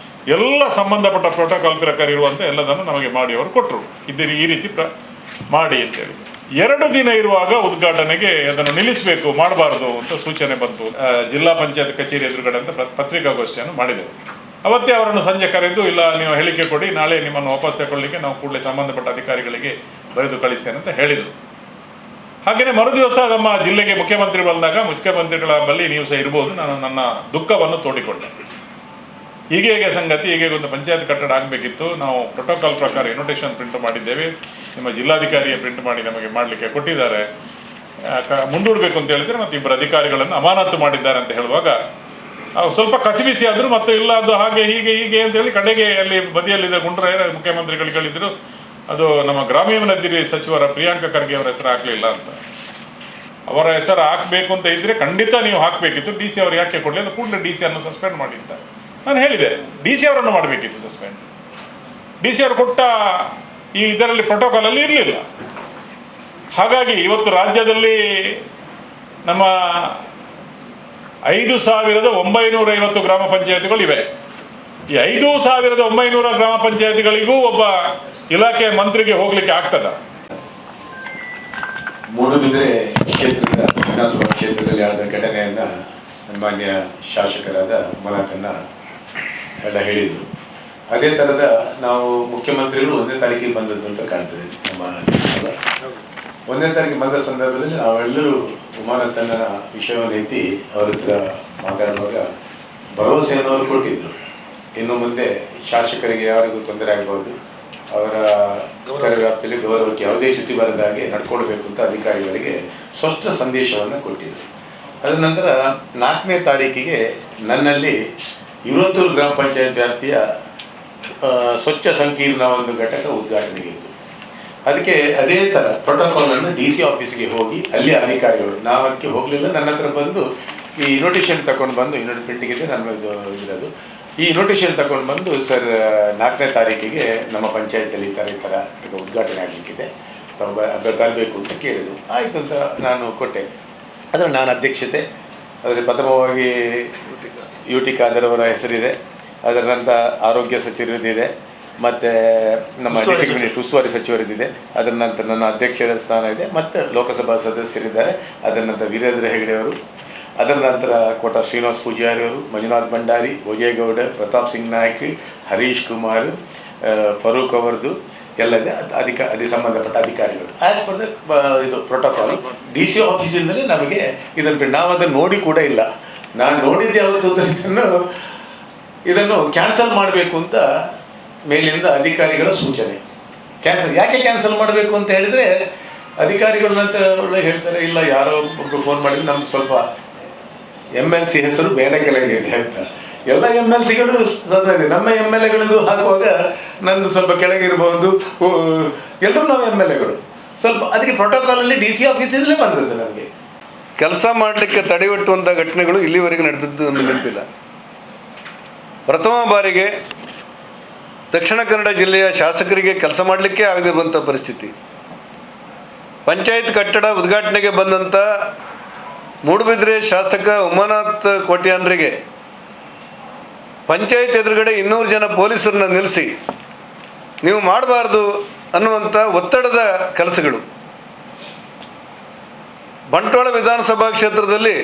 ಎಲ್ಲ ಸಂಬಂಧಪಟ್ಟ ಪ್ರೋಟೋಕಾಲ್ ಪ್ರಕಾರ ಇರುವಂಥ ಎಲ್ಲದನ್ನು ನಮಗೆ ಮಾಡಿ ಅವರು ಕೊಟ್ಟರು. ಈ ರೀತಿ ಮಾಡಿ ಅಂತೇಳಿ 2 ದಿನ ಇರುವಾಗ ಉದ್ಘಾಟನೆಗೆ ಅದನ್ನು ನಿಲ್ಲಿಸಬೇಕು, ಮಾಡಬಾರ್ದು ಅಂತ ಸೂಚನೆ ಬಂತು. ಜಿಲ್ಲಾ ಪಂಚಾಯತ್ ಕಚೇರಿ ಎದುರುಗಡೆ ಅಂತ ಪತ್ರಿಕಾಗೋಷ್ಠಿಯನ್ನು ಮಾಡಿದೆವು. ಅವತ್ತೇ ಅವರನ್ನು ಸಂಜೆ ಕರೆದು, ಇಲ್ಲ ನೀವು ಹೇಳಿಕೆ ಕೊಡಿ, ನಾಳೆ ನಿಮ್ಮನ್ನು ವಾಪಸ್ ತಗೊಳ್ಳಿಕ್ಕೆ ನಾವು ಕೂಡಲೇ ಸಂಬಂಧಪಟ್ಟ ಅಧಿಕಾರಿಗಳಿಗೆ ಬರೆದು ಕಳಿಸ್ತೇನೆ ಅಂತ ಹೇಳಿದರು. ಹಾಗೆಯೇ ಮರುದಿವಸ ನಮ್ಮ ಜಿಲ್ಲೆಗೆ ಮುಖ್ಯಮಂತ್ರಿ ಬಂದಾಗ ಮುಖ್ಯಮಂತ್ರಿಗಳ ಬಳಿ ನೀವು ಸಹ ಇರ್ಬೋದು, ನಾನು ನನ್ನ ದುಃಖವನ್ನು ತೋಡಿಕೊಂಡೆ. ಹೀಗೆ ಸಂಗತಿ, ಹೀಗೆ ಒಂದು ಪಂಚಾಯತ್ ಕಟ್ಟಡ ಆಗಬೇಕಿತ್ತು, ನಾವು ಪ್ರೋಟೋಕಾಲ್ ಪ್ರಕಾರ ಇನ್ವಿಟೇಷನ್ ಪ್ರಿಂಟ್ ಮಾಡಿದ್ದೇವೆ, ನಿಮ್ಮ ಜಿಲ್ಲಾಧಿಕಾರಿಯ ಪ್ರಿಂಟ್ ಮಾಡಿ ನಮಗೆ ಮಾಡಲಿಕ್ಕೆ ಕೊಟ್ಟಿದ್ದಾರೆ, ಮುಂದೂಡಬೇಕು ಅಂತ ಹೇಳಿದರೆ ಮತ್ತು 2 ಅಧಿಕಾರಿಗಳನ್ನು ಅಮಾನತು ಮಾಡಿದ್ದಾರೆ ಅಂತ ಹೇಳುವಾಗ ಸ್ವಲ್ಪ ಕಸಿಬಿಸಿ ಆದರೂ ಮತ್ತು ಇಲ್ಲ ಅದು ಹಾಗೆ ಹೀಗೆ ಅಂತೇಳಿ ಕಡೆಗೆ ಅಲ್ಲಿ ಬದಿಯಲ್ಲಿದ್ದ ಗುಂಡ್ರಾಯರ ಮುಖ್ಯಮಂತ್ರಿಗಳಿಗೆ ಹೇಳಿದರು, ಅದು ನಮ್ಮ ಗ್ರಾಮೀಣಾಭಿವೃದ್ಧಿ ಸಚಿವರ ಪ್ರಿಯಾಂಕ ಖರ್ಗೆ ಅವರ ಹೆಸರು ಹಾಕಲಿಲ್ಲ ಅಂತ. ಅವರ ಹೆಸರು ಹಾಕಬೇಕು ಅಂತ ಇದ್ದರೆ ಖಂಡಿತ ನೀವು ಹಾಕಬೇಕಿತ್ತು, DC ಅವರು ಯಾಕೆ ಕೊಡಲಿಲ್ಲ, ಕೂಡಲೇ DC ಅನ್ನು ಸಸ್ಪೆಂಡ್ ಮಾಡಿ ಅಂತ ನಾನು ಹೇಳಿದೆ. DC ಅವರನ್ನು ಮಾಡಬೇಕಿತ್ತು ಸಸ್ಪೆಂಡ್. DC ಅವರು ಕೊಟ್ಟ ಇದರಲ್ಲಿ ಪ್ರೋಟೋಕಾಲಲ್ಲಿ ಇರಲಿಲ್ಲ. ಹಾಗಾಗಿ ಇವತ್ತು ರಾಜ್ಯದಲ್ಲಿ ನಮ್ಮ 5,950 ಗ್ರಾಮ ಪಂಚಾಯತಿಗಳಿವೆ. ಈ 5,900 ಗ್ರಾಮ ಪಂಚಾಯತಿಗಳಿಗೂ ಒಬ್ಬ ಇಲಾಖೆ ಮಂತ್ರಿಗೆ ಹೋಗ್ಲಿಕ್ಕೆ ಆಗ್ತದ? ಮೂಡುಬಿದ್ರೆ ಕ್ಷೇತ್ರದ ವಿಧಾನಸಭಾ ಕ್ಷೇತ್ರದಲ್ಲಿ ಆದ ಘಟನೆಯನ್ನು ಸನ್ಮಾನ್ಯ ಶಾಸಕರಾದ ಮನಾಥನ್ನ ಎಲ್ಲ ಹೇಳಿದರು. ಅದೇ ಥರದ ನಾವು ಮುಖ್ಯಮಂತ್ರಿಗಳು 1ನೇ ತಾರೀಕಿಗೆ ಬಂದದ್ದು ಅಂತ ಕಾಣ್ತದೆ. ನಮ್ಮ 1ನೇ ತಾರೀಕಿಗೆ ಬಂದ ಸಂದರ್ಭದಲ್ಲಿ ನಾವೆಲ್ಲರೂ ಉಮಾನಂದನ ವಿಷಯವನ್ನು ಎತ್ತಿ ಅವ್ರ ಹತ್ರ ಮಾತಾಡುವಾಗ ಭರವಸೆಯನ್ನು ಅವರು ಕೊಟ್ಟಿದ್ದರು. ಇನ್ನು ಮುಂದೆ ಶಾಸಕರಿಗೆ ಯಾರಿಗೂ ತೊಂದರೆ ಆಗಬಹುದು, ಅವರ ವ್ಯಾಪ್ತಿಯಲ್ಲಿ ಗೌರವಕ್ಕೆ ಯಾವುದೇ ಚ್ಯುತಿ ಬರದ ಹಾಗೆ ನಡ್ಕೊಳ್ಬೇಕು ಅಂತ ಅಧಿಕಾರಿಗಳಿಗೆ ಸ್ಪಷ್ಟ ಸಂದೇಶವನ್ನು ಕೊಟ್ಟಿದ್ದರು. ಅದರ ನಂತರ 4ನೇ ತಾರೀಕಿಗೆ ನನ್ನಲ್ಲಿ 20 ಗ್ರಾಮ ಪಂಚಾಯತ್ ವ್ಯಾಪ್ತಿಯ ಸ್ವಚ್ಛ ಸಂಕೀರ್ಣ ಒಂದು ಘಟಕ ಉದ್ಘಾಟನೆಗಿತ್ತು. ಅದಕ್ಕೆ ಅದೇ ಥರ ಪ್ರೋಟೋಕಾಲನ್ನು DC ಆಫೀಸ್ಗೆ ಹೋಗಿ ಅಲ್ಲಿ ಅಧಿಕಾರಿಗಳು, ನಾವು ಅದಕ್ಕೆ ಹೋಗಲಿಲ್ಲ, ನನ್ನ ಹತ್ರ ಬಂದು ಈ ಇನ್ವಿಟೇಷನ್ ತಗೊಂಡು ಬಂದು, ಪ್ರಿಂಟಿಂಗ್ ಇದೆ ನನ್ನ ಇರೋದು, ಈ ಇನ್ವಿಟೇಷನ್ ತಗೊಂಡು ಬಂದು, ಸರ್ 4ನೇ ತಾರೀಕಿಗೆ ನಮ್ಮ ಪಂಚಾಯತಿಯಲ್ಲಿ ಈ ಥರ ಉದ್ಘಾಟನೆ ಆಗಲಿಕ್ಕಿದೆ, ತಾವು ಬರಬೇಕು ಅಂತ ಕೇಳಿದರು. ಆಯಿತು ಅಂತ ನಾನು ಕೊಟ್ಟೆ. ಅದರ ನಾನು ಅಧ್ಯಕ್ಷತೆ, ಅದರಲ್ಲಿ ಪ್ರಥಮವಾಗಿ UT ಖಾದರ್ ಅವರ ಹೆಸರಿದೆ, ಅದರ ನಂತರ ಆರೋಗ್ಯ ಸಚಿವರದ್ದಿದೆ, ಮತ್ತು ನಮ್ಮ ಡಿಸ್ಟ್ರಿಕ್ಟ್ ಮಿನಿಸ್ಟರ್ ಉಸ್ತುವಾರಿ ಸಚಿವರದ್ದಿದೆ, ಅದರ ನಂತರ ನನ್ನ ಅಧ್ಯಕ್ಷರ ಸ್ಥಾನ ಇದೆ, ಮತ್ತು ಲೋಕಸಭಾ ಸದಸ್ಯರಿದ್ದಾರೆ. ಅದರ ನಂತರ ವೀರೇಂದ್ರ ಹೆಗ್ಡೆ ಅವರು, ಅದರ ನಂತರ ಕೋಟಾ ಶ್ರೀನಿವಾಸ್ ಪೂಜಾರಿ ಅವರು, ಮಂಜುನಾಥ್ ಭಂಡಾರಿ, ಭೋಜೇಗೌಡ, ಪ್ರತಾಪ್ ಸಿಂಗ್ ನಾಯ್ಕ್, ಹರೀಶ್ ಕುಮಾರ್, ಫರೂಕ್ ಅವರದ್ದು ಎಲ್ಲ ಇದೆ. ಅದಕ್ಕೆ ಸಂಬಂಧಪಟ್ಟ ಅಧಿಕಾರಿಗಳು ಆ್ಯಸ್ ಪರ್ ದ ಇದು ಪ್ರೋಟೋಕಾಲ್ DC ಆಫೀಸಿಂದಲೇ ನಮಗೆ ಇದನ್ನು, ನಾವು ಅದನ್ನು ನೋಡಿ ಕೂಡ ಇಲ್ಲ. ನಾನು ನೋಡಿದ್ದೆ ಯಾವತ್ತು ಇದನ್ನು ಕ್ಯಾನ್ಸಲ್ ಮಾಡಬೇಕು ಅಂತ ಮೇಲಿಂದ ಅಧಿಕಾರಿಗಳ ಸೂಚನೆ. ಯಾಕೆ ಕ್ಯಾನ್ಸಲ್ ಮಾಡಬೇಕು ಅಂತ ಹೇಳಿದರೆ ಅಧಿಕಾರಿಗಳನ್ನಂತ ಹೇಳ್ತಾರೆ, ಇಲ್ಲ ಯಾರೋ ಒಬ್ಬರು ಫೋನ್ ಮಾಡಿದ್ರೆ ನಮ್ದು ಸ್ವಲ್ಪ MLC ಹೆಸರು ಬೇರೆ ಕೆಳಗೆ ಇದೆ ಅಂತ. ಎಲ್ಲ MLCಗಳು ಸದಾ ಇದೆ, ನಮ್ಮ MLAಗಳಿಗೂ ಹಾಕುವಾಗ ನಂದು ಸ್ವಲ್ಪ ಕೆಳಗಿರ್ಬೋದು, ಎಲ್ಲರೂ ನಾವು MLAಗಳು. ಸ್ವಲ್ಪ ಅದಕ್ಕೆ ಪ್ರೋಟೋಕಾಲಲ್ಲಿ DC ಆಫೀಸಿಂದಲೇ ಬಂದದ್ದು ನಮಗೆ. ಕೆಲಸ ಮಾಡಲಿಕ್ಕೆ ತಡೆಗಟ್ಟುವಂಥ ಘಟನೆಗಳು ಇಲ್ಲಿವರೆಗೆ ನಡೆದದ್ದು ನಮಗೆ ನೆನಪಿಲ್ಲ. ಪ್ರಥಮ ಬಾರಿಗೆ ದಕ್ಷಿಣ ಕನ್ನಡ ಜಿಲ್ಲೆಯ ಶಾಸಕರಿಗೆ ಕೆಲಸ ಮಾಡಲಿಕ್ಕೆ ಆಗದಿರುವಂಥ ಪರಿಸ್ಥಿತಿ. ಪಂಚಾಯತ್ ಕಟ್ಟಡ ಉದ್ಘಾಟನೆಗೆ ಬಂದಂಥ ಮೂಡುಬಿದ್ರೆ ಶಾಸಕ ಉಮಾನಾಥ್ ಕೋಟ್ಯಾನ್ರಿಗೆ ಪಂಚಾಯತ್ ಎದುರುಗಡೆ 200 ಜನ ಪೊಲೀಸರನ್ನ ನಿಲ್ಲಿಸಿ ನೀವು ಮಾಡಬಾರ್ದು ಅನ್ನುವಂಥ ಒತ್ತಡದ ಕೆಲಸಗಳು. ಬಂಟ್ವಾಳ ವಿಧಾನಸಭಾ ಕ್ಷೇತ್ರದಲ್ಲಿ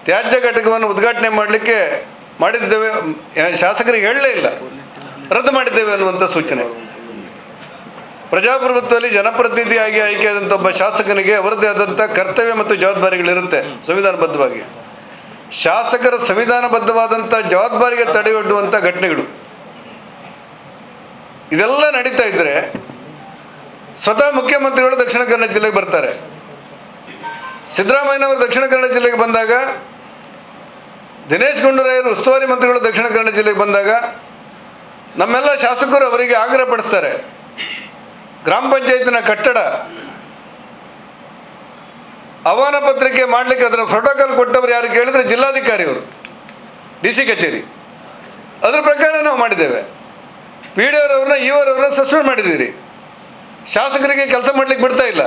ತ್ಯಾಜ್ಯ ಘಟಕವನ್ನು ಉದ್ಘಾಟನೆ ಮಾಡಲಿಕ್ಕೆ ಮಾಡಿದ್ದೇವೆ, ಶಾಸಕರಿಗೆ ಹೇಳಲೇ ಇಲ್ಲ, ರದ್ದು ಮಾಡಿದ್ದೇವೆ ಅನ್ನುವಂಥ ಸೂಚನೆ. ಪ್ರಜಾಪ್ರಭುತ್ವದಲ್ಲಿ ಜನಪ್ರತಿನಿಧಿಯಾಗಿ ಆಯ್ಕೆಯಾದಂಥ ಒಬ್ಬ ಶಾಸಕನಿಗೆ ಅವರದ್ದೇ ಆದಂಥ ಕರ್ತವ್ಯ ಮತ್ತು ಜವಾಬ್ದಾರಿಗಳಿರುತ್ತೆ ಸಂವಿಧಾನಬದ್ಧವಾಗಿ. ಶಾಸಕರ ಸಂವಿಧಾನಬದ್ಧವಾದಂಥ ಜವಾಬ್ದಾರಿಗೆ ತಡೆಯೊಡ್ಡುವಂಥ ಘಟನೆಗಳು ಇದೆಲ್ಲ ನಡೀತಾ ಇದ್ದರೆ ಸ್ವತಃ ಮುಖ್ಯಮಂತ್ರಿಗಳು ದಕ್ಷಿಣ ಕನ್ನಡ ಜಿಲ್ಲೆಗೆ ಬರ್ತಾರೆ. ಸಿದ್ದರಾಮಯ್ಯನವರು ದಕ್ಷಿಣ ಕನ್ನಡ ಜಿಲ್ಲೆಗೆ ಬಂದಾಗ, ದಿನೇಶ್ ಗುಂಡೂರಾಯರು ಉಸ್ತುವಾರಿ ಮಂತ್ರಿಗಳು ದಕ್ಷಿಣ ಕನ್ನಡ ಜಿಲ್ಲೆಗೆ ಬಂದಾಗ ನಮ್ಮೆಲ್ಲ ಶಾಸಕರು ಅವರಿಗೆ ಆಗ್ರಹ ಪಡಿಸ್ತಾರೆ. ಗ್ರಾಮ ಪಂಚಾಯತಿನ ಕಟ್ಟಡ ಆಹ್ವಾನ ಪತ್ರಿಕೆ ಮಾಡಲಿಕ್ಕೆ ಅದರ ಪ್ರೋಟೋಕಾಲ್ ಕೊಟ್ಟವರು ಯಾರು ಕೇಳಿದರೆ ಜಿಲ್ಲಾಧಿಕಾರಿಯವರು, DC ಕಚೇರಿ. ಅದರ ಪ್ರಕಾರ ನಾವು ಮಾಡಿದ್ದೇವೆ. PDO ಅವರನ್ನ ಇವರವ್ರನ್ನ ಸಸ್ಪೆಂಡ್ ಮಾಡಿದ್ದೀರಿ. ಶಾಸಕರಿಗೆ ಕೆಲಸ ಮಾಡಲಿಕ್ಕೆ ಬಿಡ್ತಾ ಇಲ್ಲ.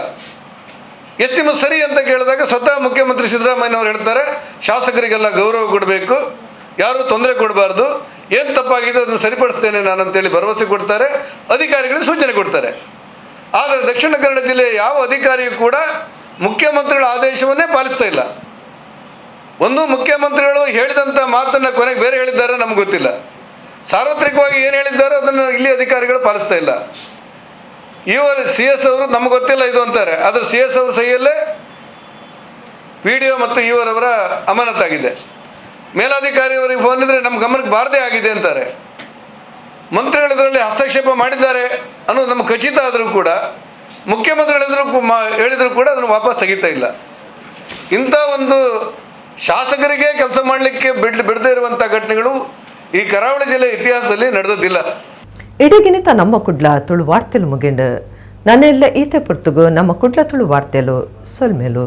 ಎಷ್ಟು ನಿಮಗೆ ಸರಿ ಅಂತ ಕೇಳಿದಾಗ ಸ್ವತಃ ಮುಖ್ಯಮಂತ್ರಿ ಸಿದ್ದರಾಮಯ್ಯನವರು ಹೇಳ್ತಾರೆ, ಶಾಸಕರಿಗೆಲ್ಲ ಗೌರವ ಕೊಡಬೇಕು, ಯಾರೂ ತೊಂದರೆ ಕೊಡಬಾರ್ದು, ಏನು ತಪ್ಪಾಗಿದೆ ಅದನ್ನು ಸರಿಪಡಿಸ್ತೇನೆ ನಾನು ಅಂತೇಳಿ ಭರವಸೆ ಕೊಡ್ತಾರೆ, ಅಧಿಕಾರಿಗಳಿಗೆ ಸೂಚನೆ ಕೊಡ್ತಾರೆ. ಆದರೆ ದಕ್ಷಿಣ ಕನ್ನಡ ಜಿಲ್ಲೆಯ ಯಾವ ಅಧಿಕಾರಿಯೂ ಕೂಡ ಮುಖ್ಯಮಂತ್ರಿಗಳ ಆದೇಶವನ್ನೇ ಪಾಲಿಸ್ತಾ ಇಲ್ಲ. ಒಂದು ಮುಖ್ಯಮಂತ್ರಿಗಳು ಹೇಳಿದಂಥ ಮಾತನ್ನು ಕೊನೆಗೆ ಬೇರೆ ಹೇಳಿದ್ದಾರೆ ನಮ್ಗೆ ಗೊತ್ತಿಲ್ಲ. ಸಾರ್ವತ್ರಿಕವಾಗಿ ಏನು ಹೇಳಿದ್ದಾರೋ ಅದನ್ನು ಇಲ್ಲಿ ಅಧಿಕಾರಿಗಳು ಪಾಲಿಸ್ತಾ ಇಲ್ಲ. ಇವರು CS ಅವರು ನಮ್ಗೆ ಗೊತ್ತಿಲ್ಲ ಇದು ಅಂತಾರೆ, ಆದರೆ CS ಅವ್ರ ಸಹಿಯಲ್ಲೇ PDO ಮತ್ತು ಇವರವರ ಅಮಾನತಾಗಿದೆ. ಮೇಲಾಧಿಕಾರಿಯವರಿಗೆ ಫೋನ್ ಇದ್ದರೆ ನಮ್ಮ ಗಮನಕ್ಕೆ ಬಾರದೇ ಆಗಿದೆ ಅಂತಾರೆ. ಮಂತ್ರಿಗಳು ಇದರಲ್ಲಿ ಹಸ್ತಕ್ಷೇಪ ಮಾಡಿದ್ದಾರೆ ಅನ್ನೋದು ನಮ್ಗೆ ಖಚಿತ ಆದರೂ ಕೂಡ ಮುಖ್ಯಮಂತ್ರಿಗಳಿದ್ರು ಹೇಳಿದರೂ ಕೂಡ ಅದನ್ನು ವಾಪಸ್ ತೆಗಿತಾ ಇಲ್ಲ. ಇಂಥ ಒಂದು ಶಾಸಕರಿಗೆ ಕೆಲಸ ಮಾಡಲಿಕ್ಕೆ ಬಿಡದೇ ಇರುವಂಥ ಘಟನೆಗಳು ಈ ಕರಾವಳಿ ಜಿಲ್ಲೆಯ ಇತಿಹಾಸದಲ್ಲಿ ನಡೆದಿಲ್ಲ. ಇಡೀಗಿನಿತ ನಮ್ಮ ಕುಡ್ಲ ತುಳು ವಾರ್ತೆಲು ಮುಗಿಂಡು ನನ್ನೆಲ್ಲ ಈತೆ ಪುರ್ತುಗು ನಮ್ಮ ಕುಡ್ಲ ತುಳು ವಾರ್ತೆಲು ಸೊಲ್ಮೇಲು.